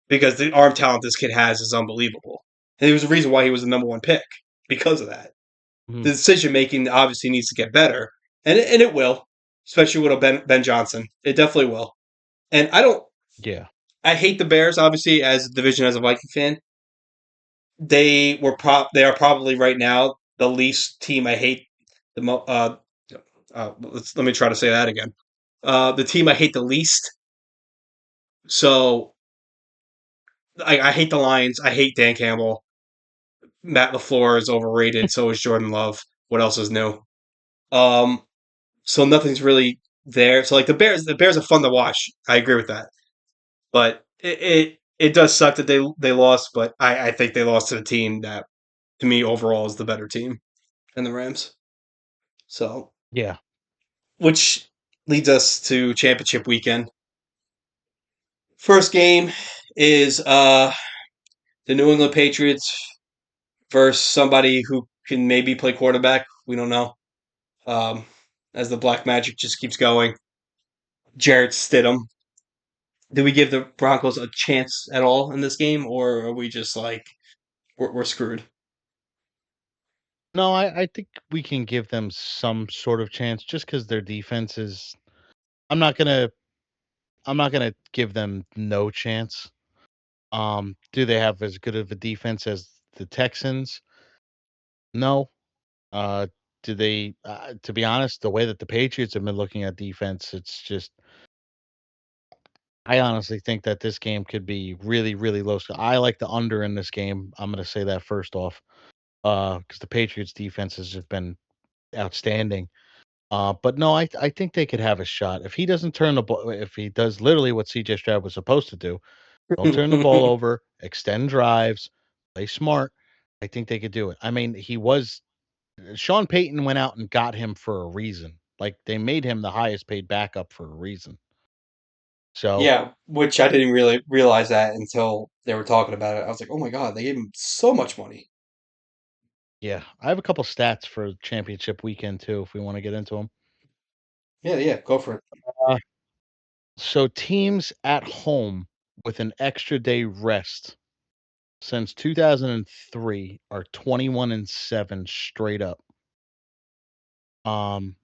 S1: because the arm talent this kid has is unbelievable. And there was a reason why he was the number one pick because of that.
S2: Mhm.
S1: The decision making obviously needs to get better, and it will, especially with Ben Johnson. It definitely will. And I don't.
S2: Yeah.
S1: I hate the Bears, obviously, as a division as a Viking fan. They are probably right now the least team I hate the most. Let me try to say that again. The team I hate the least. So I hate the Lions. I hate Dan Campbell. Matt LaFleur is overrated. So is Jordan Love. What else is new? Um, so nothing's really there. So like the Bears are fun to watch. I agree with that. But it does suck that they lost. But I think they lost to the team that to me overall is the better team than the Rams. So,
S2: Yeah.
S1: which leads us to championship weekend. First game is the New England Patriots versus somebody who can maybe play quarterback. We don't know. Um, as the black magic just keeps going. Jarrett Stidham. Do we give the Broncos a chance at all in this game, or are we just like we're screwed?
S2: No, I think we can give them some sort of chance just because their defense is. I'm not gonna. I'm not gonna give them no chance. Do they have as good of a defense as the Texans? No. Uh, do they? To be honest, the way that the Patriots have been looking at defense, it's just. I honestly think that this game could be really, really low. So I like the under in this game. I'm gonna say that first off, because the Patriots defense has just been outstanding. But no, I think they could have a shot if he doesn't turn the ball. If he does literally what CJ Stroud was supposed to do, don't turn the ball over, extend drives, play smart. I think they could do it. I mean, he was Sean Payton went out and got him for a reason. Like they made him the highest paid backup for a reason. So
S1: Yeah, which I didn't really realize that until they were talking about it. I was like, oh my god, they gave him so much money.
S2: yeah, I have a couple stats for championship weekend too, if we want to get into them.
S1: Yeah, yeah, go for it.
S2: So teams at home with an extra day rest since 2003 are 21-7 straight up. Um,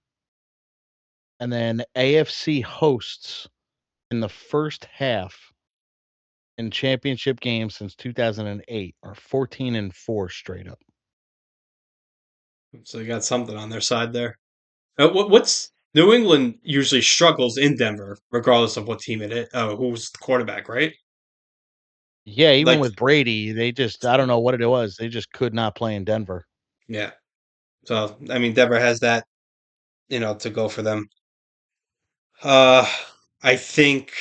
S2: and then AFC hosts in the first half in championship games since 2008 are 14-4 straight up.
S1: So you got something on their side there. What's New England usually struggles in Denver, regardless of what team it is. Who's the quarterback, right?
S2: Yeah, even
S1: Like,
S2: with Brady, they just I don't know what it was. They just could not play in Denver.
S1: yeah. So I mean, Denver has that, to go for them. Uh, I think,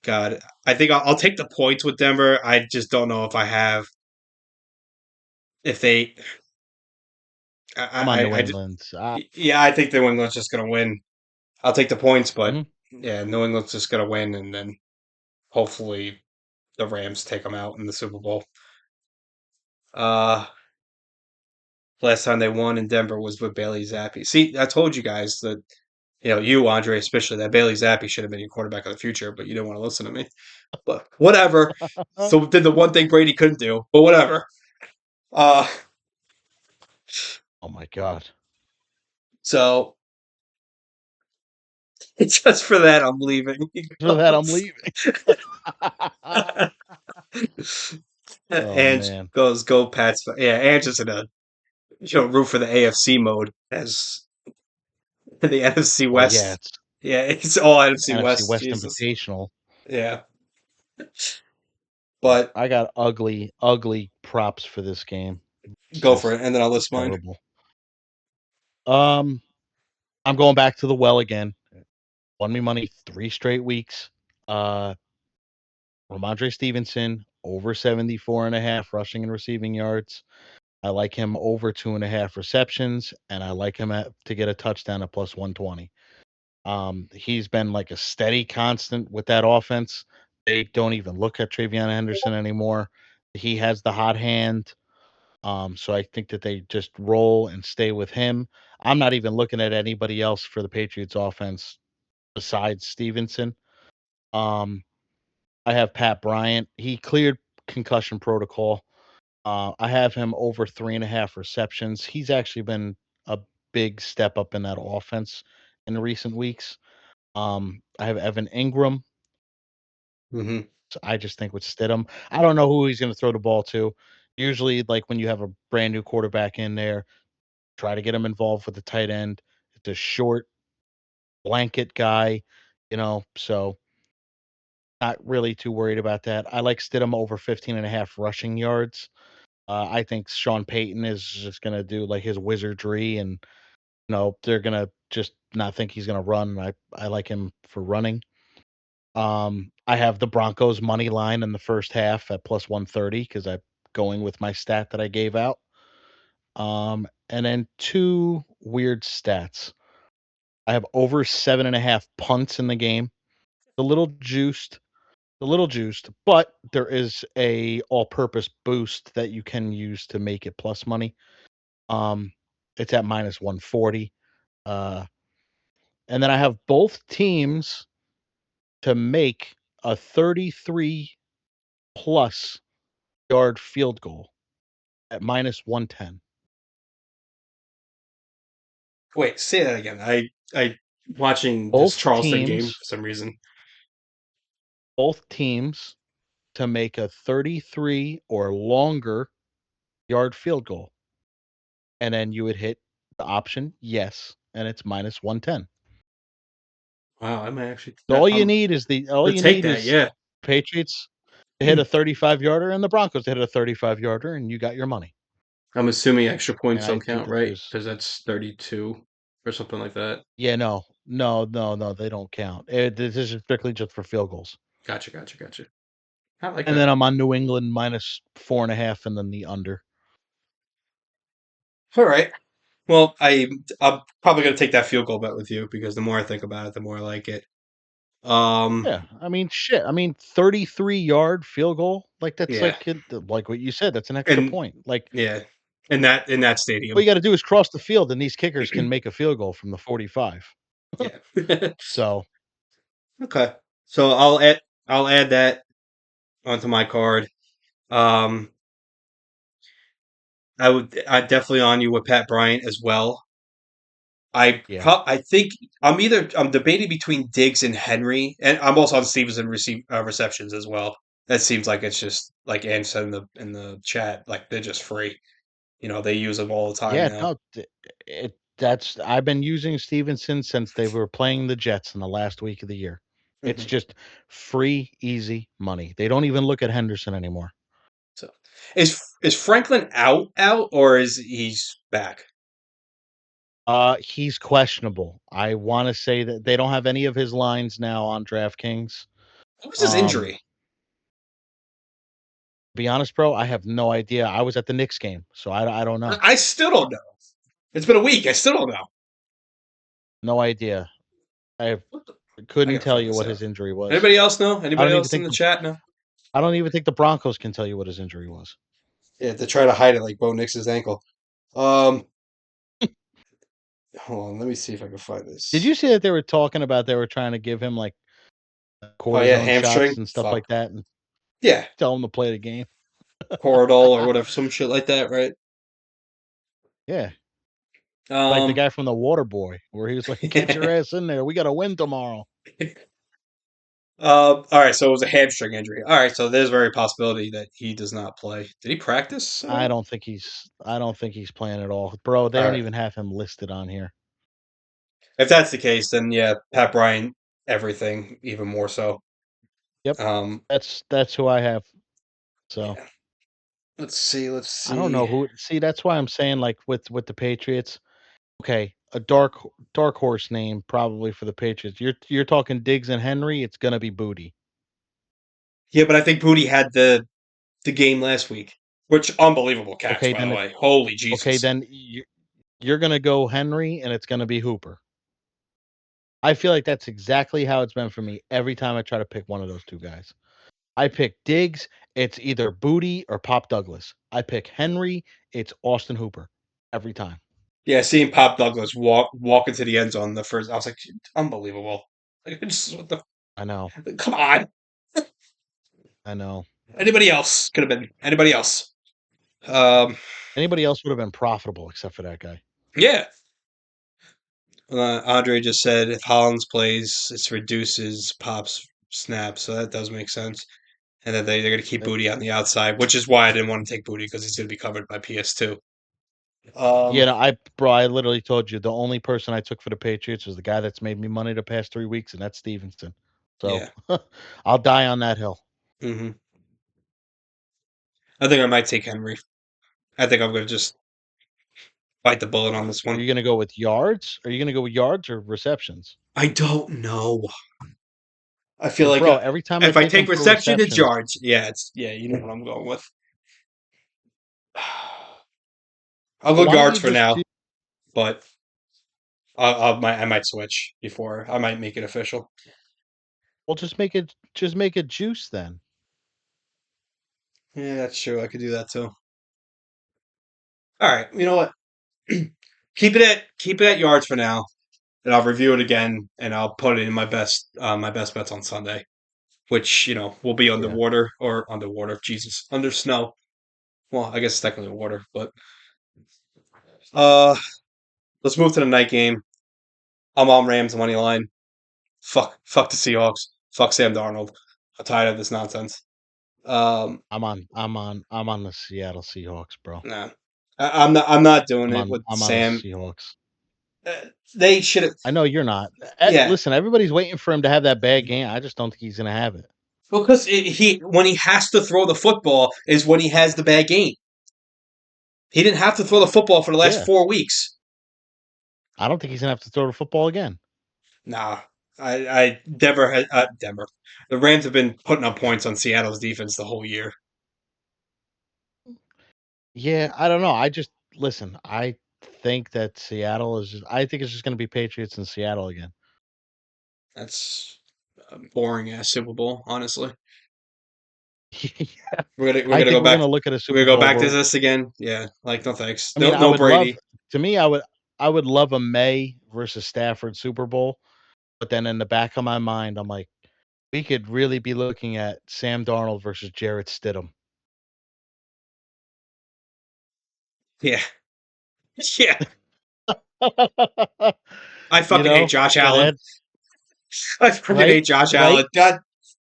S1: God, I think I'll take the points with Denver. I just don't know if I have if they.
S2: I'm on New
S1: I just,
S2: England.
S1: yeah, I think New England's just gonna win. I'll take the points, but
S2: Mhm.
S1: yeah, New England's just gonna win, and then hopefully the Rams take them out in the Super Bowl. Uh, last time they won in Denver was with Bailey Zappi. See, I told you guys that, you, Andre, especially, that Bailey Zappi should have been your quarterback of the future, but you didn't want to listen to me. But whatever. So did the one thing Brady couldn't do, but whatever. Uh,
S2: Oh my god.
S1: so just for that, I'm leaving. He
S2: For that, I'm
S1: goes.
S2: leaving. Oh
S1: And
S2: man.
S1: goes, go Pats. Yeah, and just in a root for the AFC mode as the NFC
S2: Well, yeah,
S1: West.
S2: it's
S1: Yeah, it's all NFC
S2: NFC
S1: West.
S2: West
S1: Jesus.
S2: Invitational.
S1: Yeah,
S2: Yeah,
S1: but
S2: I got ugly, ugly props for this game. It's
S1: go for
S2: just
S1: it, and then I'll list mine.
S2: terrible. Um, I'm going back to the well again. Won me money 3 straight weeks. Uh, Ramondre Stevenson over 74.5 rushing and receiving yards. I like him over 2.5 receptions, and I like him to get a touchdown at plus 120. He's been like a steady constant with that offense. They don't even look at Travion Henderson anymore. He has the hot hand. So I think that they just roll and stay with him. I'm not even looking at anybody else for the Patriots offense besides Stevenson. Um, I have Pat Bryant. He cleared concussion protocol. I have him over 3.5 receptions. He's actually been a big step up in that offense in recent weeks. I have Evan Ingram.
S1: Hmm.
S2: So I just think with Stidham, I don't know who he's going to throw the ball to. Usually, like when you have a brand new quarterback in there, try to get him involved with the tight end. It's a short blanket guy, so not really too worried about that. I like Stidham over 15.5 rushing yards. I think Sean Payton is just going to do like his wizardry and, they're going to just not think he's going to run. I like him for running. I have the Broncos money line in the first half at plus 130 because I going with my stat that I gave out. And then 2 weird stats. I have over 7.5 punts in the game. A little juiced, but there is a all-purpose boost that you can use to make it plus money. It's at minus 140. Uh, and then I have both teams to make a 33 plus yard field goal at minus 110.
S1: Wait, say that again. I watching this
S2: Both
S1: Charleston game
S2: teams,
S1: for some reason.
S2: both teams to make a 33 or longer yard field goal. And then you would hit the option yes, and it's minus 110.
S1: Wow, I might actually.
S2: So all you
S1: I'm
S2: need is
S1: gonna take that. Yeah,
S2: Patriots to hit a 35 yarder and the Broncos to hit a 35 yarder, and you got your money.
S1: I'm assuming extra
S2: And
S1: points
S2: I
S1: don't
S2: think
S1: count,
S2: that
S1: right?
S2: there's
S1: Because that's 32 or something like that.
S2: no, they don't count. This is strictly just for field goals.
S1: Gotcha, gotcha, gotcha. I like
S2: And
S1: that.
S2: then I'm on New England minus 4.5, and then the under.
S1: All right. Well, I'm probably gonna take that field goal bet with you because the more I think about it, the more I like it. Um,
S2: Yeah, I mean, shit. I mean, 33-yard field goal, like that's
S1: yeah,
S2: like what you said. That's an extra
S1: and
S2: point. Like
S1: yeah, in that
S2: all
S1: stadium.
S2: you got to do is cross the field, and these kickers can make a field goal from the 45.
S1: Yeah.
S2: So
S1: Okay. So I'll add that onto my card. Um, I definitely on you with Pat Bryant as well.
S2: yeah,
S1: I think I'm debating between Diggs and Henry, and I'm also on Stevenson receptions as well. That seems like it's just like Ann said in the chat, like they're just free. They use them all the time
S2: yeah.
S1: now.
S2: No, that's I've been using Stevenson since they were playing the Jets in the last week of the year. It's
S1: Hmm.
S2: just free, easy money. They don't even look at Henderson anymore.
S1: So is Franklin out or is he's back?
S2: He's questionable. I want to say that they don't have any of his lines now on DraftKings.
S1: What was his
S2: Um,
S1: injury?
S2: be honest, bro, I have no idea. I was at the Knicks game, so I don't know.
S1: I still don't know. It's been a week. I still don't know.
S2: No idea. I
S1: What the, I
S2: couldn't
S1: gotta
S2: tell
S1: find
S2: you
S1: this
S2: what
S1: out.
S2: his injury was.
S1: Anybody else know?
S2: I
S1: Anybody
S2: don't even
S1: else in
S2: think
S1: the chat know?
S2: I don't even think the Broncos can tell you what his injury was.
S1: Yeah, to try to hide it like Bo Nix's ankle. Um, Hold on, let me see if I can find
S2: Did you
S1: this.
S2: see that they were trying to give him like
S1: Oh yeah,
S2: cortisone
S1: hamstring.
S2: shots and stuff
S1: Fuck.
S2: like that and
S1: Yeah,
S2: tell him to play the game?
S1: Corridol or whatever, some shit like that, right?
S2: Yeah. Like the
S1: Um,
S2: guy from The Water Boy, where he was like, "Get your ass in there. We got to win tomorrow."
S1: all right, so it was a hamstring injury. All right, so there's a very possibility that he does not play. Did he practice at all?
S2: I don't think he's playing at all. Bro, they
S1: All
S2: don't
S1: right,
S2: even have him listed on here.
S1: if that's the case, then yeah, Pat Bryant, everything, even more so.
S2: Yep.
S1: Um,
S2: That's who I have. So,
S1: yeah. Let's see. Let's
S2: I don't
S1: see.
S2: know who see that's why I'm saying like with the Patriots, okay, a dark horse name probably for the Patriots. You're talking Diggs and Henry, it's going to be Booty.
S1: Yeah, but I think Booty had the game last week, which unbelievable catch
S2: Okay,
S1: by the
S2: then
S1: way. Holy
S2: okay,
S1: Jesus.
S2: then you're going to go Henry and it's going to be Hooper. I feel like that's exactly how it's been for me every time I try to pick one of those two guys. I pick Diggs, it's either Booty or Pop Douglas. I pick Henry, it's Austin Hooper every time.
S1: Yeah, seeing Pop Douglas walk into the end zone the first, I was like, unbelievable. Like, what
S2: I know.
S1: come on.
S2: I know.
S1: Anybody else could have been anybody else. Um,
S2: Anybody else would have been profitable except for that guy.
S1: yeah. Andre just said if Hollins plays, it reduces Pop's snaps, so that does make sense. And then they're going to keep
S2: That,
S1: Booty on the outside, which is why I didn't want to take Booty because he's going to be covered by PS2.
S2: yeah,
S1: Um,
S2: no, I literally told you the only person I took for the Patriots was the guy that's made me money the past 3 weeks, and that's Stevenson. So
S1: yeah.
S2: I'll die on that hill.
S1: Hmm. I think I might take Henry. I think I'm going to just bite the bullet on this
S2: Are
S1: one.
S2: you gonna go with yards? Are you gonna go with yards or receptions?
S1: I don't know. I feel
S2: Because
S1: like
S2: bro, every time I
S1: if I
S2: take him
S1: take
S2: for
S1: reception, it's
S2: receptions,
S1: yards. Yeah, you know what I'm going with. I'll go
S2: Why don't
S1: yards
S2: you
S1: for
S2: just
S1: now,
S2: do?
S1: but I might switch before I might make it official.
S2: Well, just make it juice then.
S1: Yeah, that's true. I could do that too. All right, you know what? Keep it at yards for now, and I'll review it again, and I'll put it in my best bets on Sunday, which will be
S2: Yeah,
S1: underwater or underwater. Jesus, under snow. Well, I guess it's technically water, but uh, let's move to the night game. I'm on Rams money line. Fuck the Seahawks. Fuck Sam Darnold. I'm tired of this nonsense. Um,
S2: I'm on the Seattle Seahawks, bro.
S1: nah, I'm not doing it with
S2: I'm on the
S1: Sam.
S2: Seahawks.
S1: They should have.
S2: I know you're not.
S1: Yeah,
S2: Listen, everybody's waiting for him to have that bad game. I just don't think he's gonna have it.
S1: because he when he has to throw the football is when he has the bad game. He didn't have to throw the football for the last
S2: Yeah,
S1: 4 weeks.
S2: I don't think he's gonna have to throw the football again.
S1: Nah, I Denver has Denver. The Rams have been putting up points on Seattle's defense the whole year.
S2: Yeah, I don't know. I just listen. I think that Seattle is. I think it's just gonna be Patriots in Seattle again.
S1: That's a boring ass Super Bowl, honestly.
S2: Yeah,
S1: We're
S2: I
S1: gonna
S2: think
S1: go
S2: we're
S1: back.
S2: gonna look at a
S1: We're
S2: Super
S1: gonna go
S2: Bowl
S1: back to
S2: where
S1: this again. Yeah, like no thanks.
S2: I mean,
S1: No
S2: I would love
S1: Brady.
S2: to me, I would love a May versus Stafford Super Bowl, but then in the back of my mind, I'm like, we could really be looking at Sam Darnold versus Jarrett Stidham.
S1: Yeah, yeah. I
S2: You
S1: fucking hate
S2: know,
S1: Josh
S2: that
S1: Allen.
S2: had
S1: I fucking
S2: right,
S1: hate Josh
S2: right,
S1: Allen. God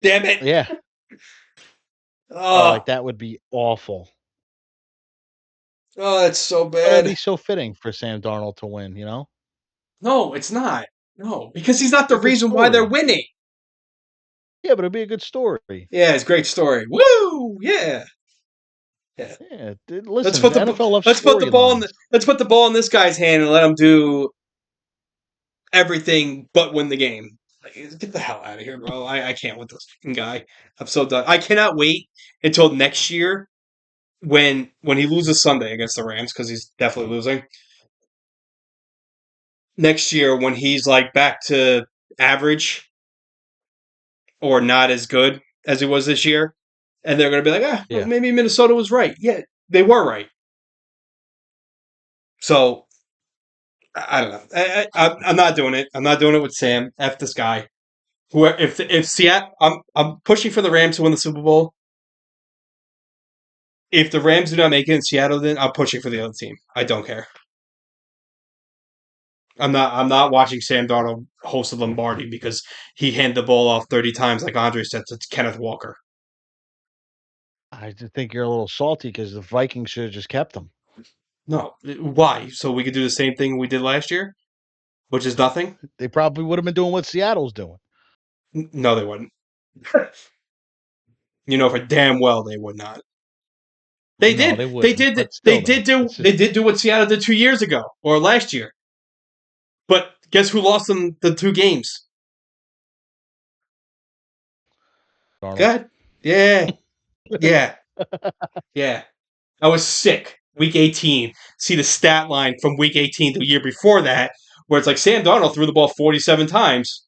S1: damn it.
S2: yeah. Oh,
S1: Oh,
S2: like that would be awful.
S1: oh, that's so
S2: But it'd
S1: bad.
S2: be so fitting for Sam Darnold to win. You know,
S1: No, it's not. No, because he's not
S2: be
S1: the
S2: a good
S1: reason why they're
S2: story.
S1: winning.
S2: Yeah, but it'd be a good story.
S1: Yeah, it's a great story. Woo! Yeah, yeah.
S2: Yeah,
S1: Let's
S2: listen,
S1: put
S2: the
S1: the
S2: NFL loves
S1: let's put the ball in
S2: storylines.
S1: let's put the ball in this guy's hand and let him do everything but win the game. Like, get the hell out of here, bro. I can't with this fucking guy. I'm so done. I cannot wait until next year when he loses Sunday against the Rams because he's definitely losing. Next year when he's like back to average or not as good as he was this year, and they're gonna be like, well,
S2: Yeah,
S1: maybe Minnesota was right. Yeah, they were right. So I don't know. I'm not doing it. I'm not doing it with Sam. F this guy. Who if Seattle, I'm pushing for the Rams to win the Super Bowl. If the Rams do not make it in Seattle, then I'm pushing for the other team. I don't care. I'm not watching Sam Darnold host the Lombardi because he handed the ball off 30 times like Andre said to Kenneth Walker.
S2: I just think you're a little salty because the Vikings should have just kept him.
S1: No, why? So we could do the same thing we did last year, which is nothing.
S2: They probably would have been doing what Seattle's doing.
S1: No, they wouldn't. You know for damn well they would not. They
S2: No,
S1: did.
S2: they
S1: They
S2: wouldn't.
S1: did.
S2: But
S1: They
S2: still, though,
S1: did do.
S2: it's
S1: They
S2: just
S1: did do what Seattle did 2 years ago or last year. But guess who lost them the two games?
S2: Darnold.
S1: Good. Yeah. Yeah. Yeah. I was sick. Week 18. See the stat line from week 18 to the year before that, where it's like Sam Darnold threw the ball 47 times,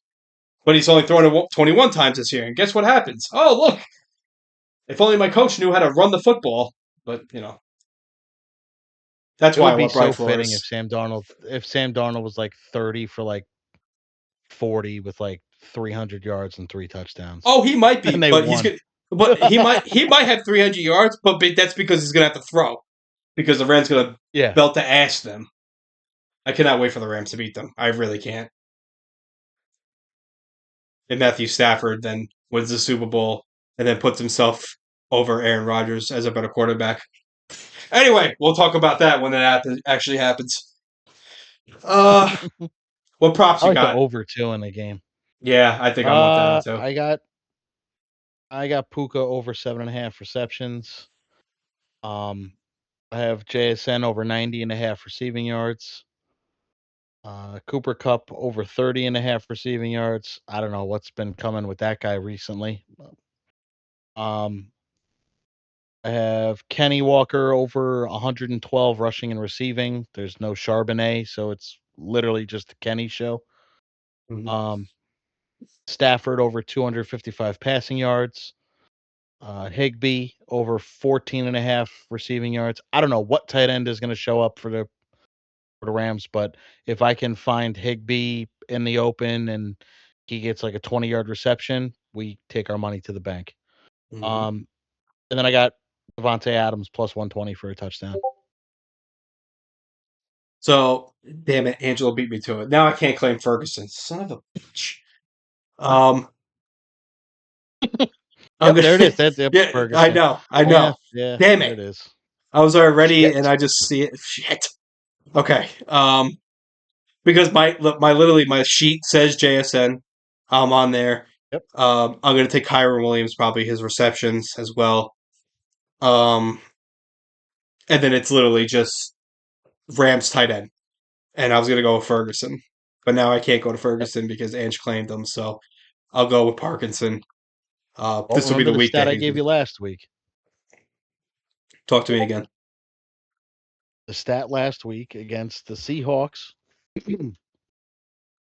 S1: but he's only thrown it 21 times this year. And guess what happens? Oh, look. If only my coach knew how to run the football. But, that's
S2: It
S1: why
S2: would
S1: I
S2: be
S1: want Brian
S2: so fitting
S1: Flores.
S2: If Sam Darnold was like 30 for like 40 with like 300 yards and 3 touchdowns,
S1: Oh, he might
S2: and
S1: be,
S2: they
S1: but he's
S2: won.
S1: good. But he might have 300 yards, but that's because he's gonna have to throw because the Rams gonna
S2: Yeah,
S1: belt to ass them. I cannot wait for the Rams to beat them. I really can't. And Matthew Stafford then wins the Super Bowl and then puts himself over Aaron Rodgers as a better quarterback. Anyway, we'll talk about that when it actually happens. Uh, what props
S2: I
S1: you
S2: like the
S1: got?
S2: over two in the game.
S1: Yeah, I think I'm with that one too.
S2: I got Puka over 7.5 receptions. Um, I have JSN over 90.5 receiving yards. Cooper Cup over 30.5 receiving yards. I don't know what's been coming with that guy recently. Um, I have Kenny Walker over 112 rushing and receiving. There's no Charbonnet, so it's literally just the Kenny show.
S1: Mhm.
S2: Um, Stafford over 255 passing yards. Higbee over 14 and a half receiving yards. I don't know what tight end is going to show up for the Rams, but if I can find Higbee in the open and he gets like a 20-yard reception, we take our money to the bank.
S1: Mhm.
S2: And then I got Devontae Adams plus 120 for a touchdown.
S1: So, damn it, Angelo beat me to it. Now I can't claim Ferguson. Son of a bitch. Um, I'm
S2: Yep,
S1: gonna.
S2: there it is. That's it,
S1: Yeah, I
S2: Ferguson.
S1: know. I
S2: Yeah,
S1: know.
S2: yeah,
S1: Damn
S2: there
S1: it.
S2: it is.
S1: I was already ready, and
S2: Shit.
S1: I just see it. Shit. Okay. Because my literally my sheet says JSN. I'm on there.
S2: Yep.
S1: I'm gonna take Kyron Williams, probably his receptions as well. Um, and then it's literally just Rams tight end, and I was gonna go with Ferguson, but now I can't go to
S2: Yep.
S1: Ferguson because Ange claimed him, so I'll go with Parkinson.
S2: Well,
S1: This will be
S2: remember
S1: the
S2: the
S1: week
S2: stat
S1: that
S2: I
S1: he's
S2: gave
S1: been.
S2: you last week.
S1: Talk to me again.
S2: The stat last week against the Seahawks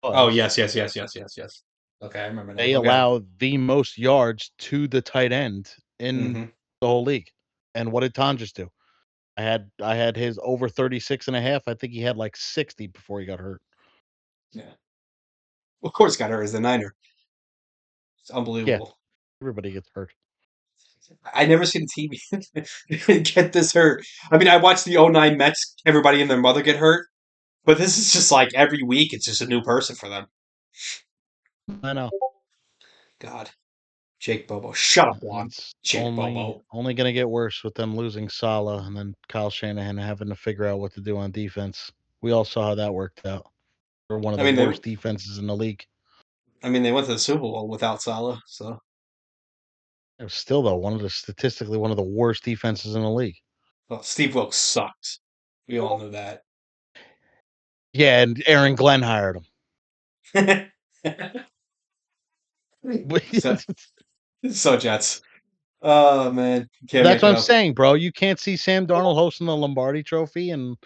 S1: Oh
S2: was
S1: yes, yes, yes, yes, yes, yes. Okay, I remember now.
S2: they
S1: Okay.
S2: allow the most yards to the tight end in
S1: Mm-hmm.
S2: the whole league. And what did Tonjes do? I had his over 36 and a half. I think he had like 60 before he got hurt.
S1: Yeah. Of course, got her as the Niner. It's
S2: Yeah,
S1: unbelievable.
S2: everybody gets hurt.
S1: I never seen a team get this hurt. I mean, I watched the '09 Mets. Everybody and their mother get hurt, but this is just like every week. It's just a new person for them.
S2: I know.
S1: God, Jake Bobo, shut up,
S2: And
S1: Juan.
S2: it's
S1: Jake
S2: only
S1: Bobo.
S2: only going to get worse with them losing Salah and then Kyle Shanahan having to figure out what to do on defense. We all saw how that worked out. We're one of
S1: I
S2: the
S1: mean, they.
S2: worst defenses in the league.
S1: I mean, they went to the Super Bowl without Salah, so
S2: It was still though statistically one of the worst defenses in the league.
S1: well, Steve Wilkes sucks. We all know that.
S2: Yeah, and Aaron Glenn hired him.
S1: so, so Jets. Oh man, can't
S2: That's
S1: make
S2: what
S1: it
S2: I'm
S1: up.
S2: saying, bro. You can't see Sam Darnold hosting the Lombardi Trophy, and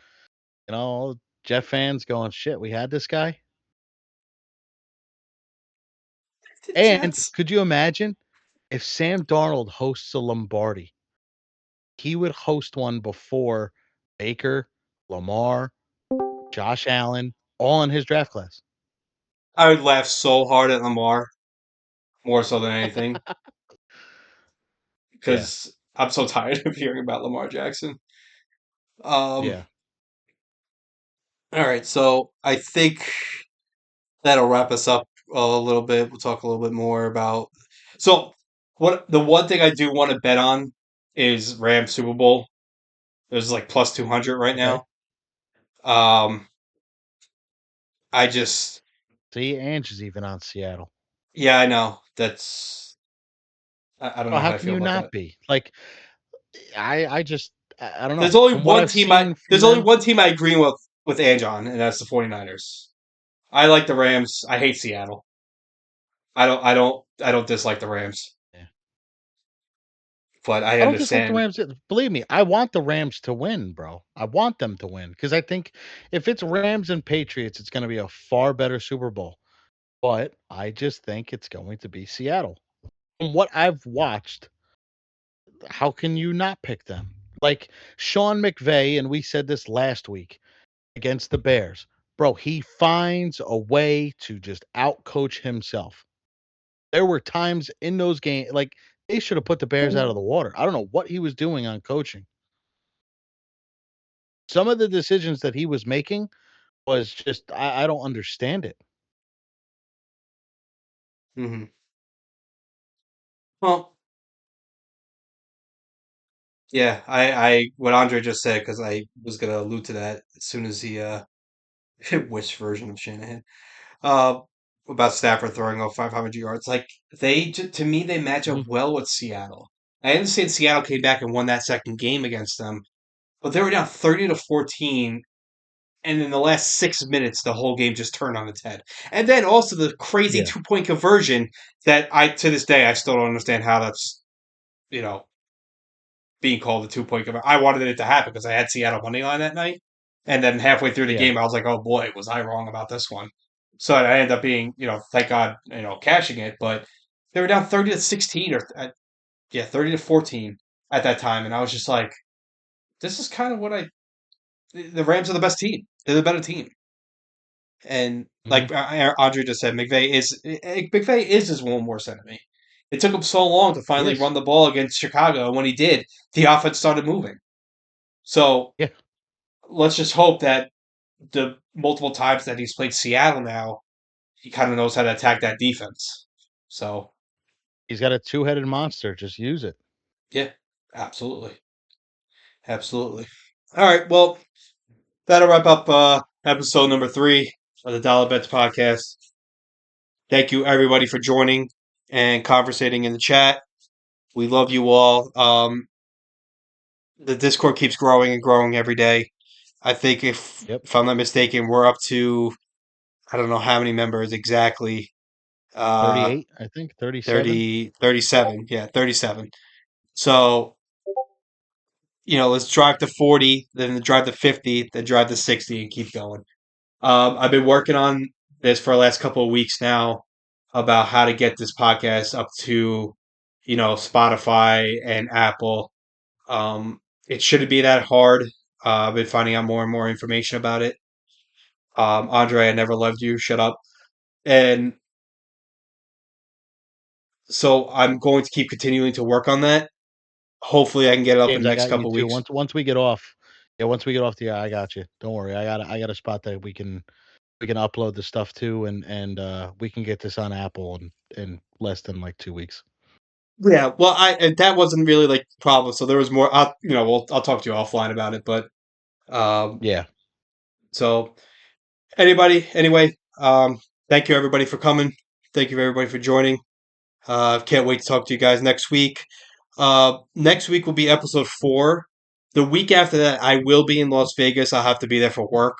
S2: Jet fans going, "Shit, we had this guy."
S1: The
S2: And
S1: Jets.
S2: could you imagine if Sam Darnold hosts a Lombardi? He would host one before Baker, Lamar, Josh Allen, all in his draft class.
S1: I would laugh so hard at Lamar, more so than anything,
S2: Yeah,
S1: because I'm so tired of hearing about Lamar Jackson. Um,
S2: yeah.
S1: all right, so I think that'll wrap us up a little bit. We'll talk a little bit more about. So, what the one thing I do want to bet on is Rams Super Bowl. There's like plus 200 right
S2: Okay.
S1: now. Um, I just,
S2: See, Ange is even on Seattle.
S1: yeah, I know. I don't
S2: Oh,
S1: know how
S2: how
S1: I
S2: can
S1: feel
S2: you
S1: about
S2: not
S1: that.
S2: be? Like, I don't know. From what I've seen from
S1: There's only
S2: them,
S1: one team I agree with Ange on, and that's the 49ers. I like the Rams. I hate Seattle. I don't dislike the Rams,
S2: yeah.
S1: but I
S2: I don't dislike the
S1: understand.
S2: Rams. Believe me, I want the Rams to win, bro. I want them to win because I think if it's Rams and Patriots, it's going to be a far better Super Bowl. But I just think it's going to be Seattle. From what I've watched, how can you not pick them? Like Sean McVay, and we said this last week against the Bears. Bro, he finds a way to just outcoach himself. There were times in those games, like they should have put the Bears out of the water. I don't know what he was doing on coaching. Some of the decisions that he was making was just I don't understand it.
S1: Hmm. Well, yeah, I what Andre just said because I was gonna allude to that as soon as he which version of Shanahan uh about Stafford throwing off 500 yards. Like to me they match up
S2: Mhm.
S1: well with Seattle. I understand Seattle came back and won that second game against them, but they were down 30-14, and in the last 6 minutes, the whole game just turned on its head. And then also the crazy
S2: Yeah.
S1: 2 point conversion that I to this day I still don't understand how that's you know being called a 2-point conversion. I wanted it to happen because I had Seattle money line that night, and then halfway through the
S2: Yeah.
S1: game, I was like, "Oh boy, was I wrong about this one?" So I ended up being, thank God, cashing it. But they were down 30-16 or 30-14 at that time, and I was just like, "This is kind of what I." The Rams are the best team. They're the better team, and
S2: Hmm.
S1: like Andre just said, McVay is his one worst enemy. It took him so long to finally
S2: Yes.
S1: run the ball against Chicago, and when he did, the offense started moving. So
S2: Yeah.
S1: let's just hope that the multiple times that he's played Seattle now, he kind of knows how to attack that defense. So
S2: He's got a two-headed monster. Just use it.
S1: yeah, absolutely, absolutely. All right, well, that'll wrap up episode number 3 of the Dollar Bets podcast. Thank you everybody for joining and conversating in the chat. We love you all. The Discord keeps growing and growing every day. I think
S2: Yep.
S1: if I'm not mistaken, we're up to I don't know how many members exactly. Uh,
S2: 38, I think. 37.
S1: 30, 37. Yeah, 37. So, let's drive to 40, then drive to 50, then drive to 60 and keep going. I've been working on this for the last couple of weeks now about how to get this podcast up to, Spotify and Apple. It shouldn't be that hard. I've been finding out more and more information about it. Andre, I never loved you. Shut up. And so I'm going to keep continuing to work on that. Hopefully, I can get it up in
S2: James,
S1: the
S2: I
S1: next
S2: got you
S1: couple of
S2: too.
S1: weeks.
S2: Once we get off, yeah, once we get off the air, I got you. Don't worry. I got a spot that we can upload the stuff to, and we can get this on Apple in less than like 2 weeks.
S1: Yeah, well, that wasn't really like the problem. So there was more. I'll talk to you offline about it. But um,
S2: Yeah.
S1: so anyway, thank you everybody for coming. Thank you everybody for joining. Can't wait to talk to you guys next week. Next week will be episode 4. The week after that, I will be in Las Vegas. I'll have to be there for work.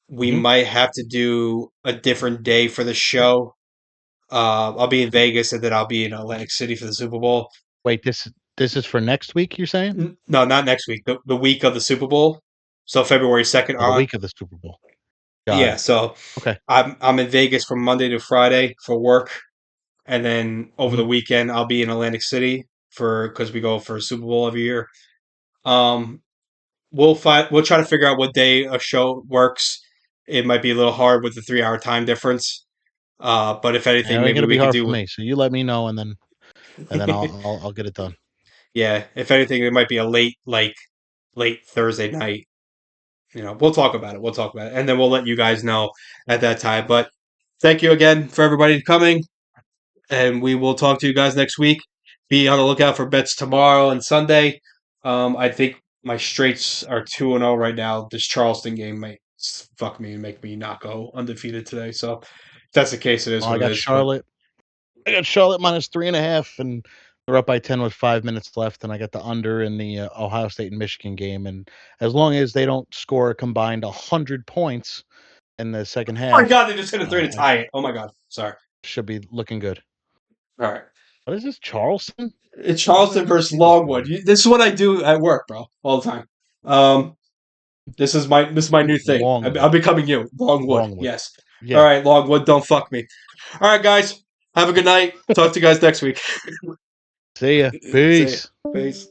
S1: We
S2: Hmm.
S1: might have to do a different day for the show. I'll be in Vegas and then I'll be in Atlantic City for the Super Bowl.
S2: Wait, this is for next week, you're saying?
S1: No, not next week. The week of the Super Bowl. So February 2nd
S2: Oh, the
S1: on.
S2: week of the Super Bowl. Got
S1: Yeah,
S2: it.
S1: so
S2: Okay.
S1: I'm in Vegas from Monday to Friday for work, and then over the
S2: Hmm.
S1: weekend I'll be in Atlantic City for because we go for a Super Bowl every year. Um, we'll try to figure out what day a show works. It might be a little hard with the 3 hour time difference. But if
S2: It
S1: anything,
S2: ain't
S1: maybe
S2: gonna be
S1: we could
S2: hard for
S1: do.
S2: me. So you let me know, and then I'll get it done.
S1: Yeah, if anything, it might be a late Thursday night. We'll talk about it. We'll talk about it, and then we'll let you guys know at that time. But thank you again for everybody coming, and we will talk to you guys next week. Be on the lookout for bets tomorrow and Sunday. I think my straights are 2-0 right now. This Charleston game might fuck me and make me not go undefeated today. So if that's the case, it is
S2: Well,
S1: what it is. But
S2: I got Charlotte minus 3.5, and they're up by 10 with 5 minutes left. And I got the under in the Ohio State and Michigan game. And as long as they don't score a combined 100 points in the second
S1: oh my
S2: half,
S1: god, they just hit a 3 to
S2: I
S1: tie it. Oh my god, sorry.
S2: should be looking good.
S1: All right.
S2: What is this, Charleston?
S1: It's
S2: Why did I
S1: Charleston
S2: never
S1: versus
S2: see this
S1: Longwood.
S2: game?
S1: This is what I do at work, bro, all the time. Um, this is my new thing. I'm
S2: Longwood.
S1: becoming you, Longwood.
S2: Longwood.
S1: Yes. All
S2: Yeah.
S1: right, Longwood. Don't fuck me. All right, guys. Have a good night. Talk to you guys next week.
S2: See ya.
S1: See ya.
S2: Peace.
S1: Peace.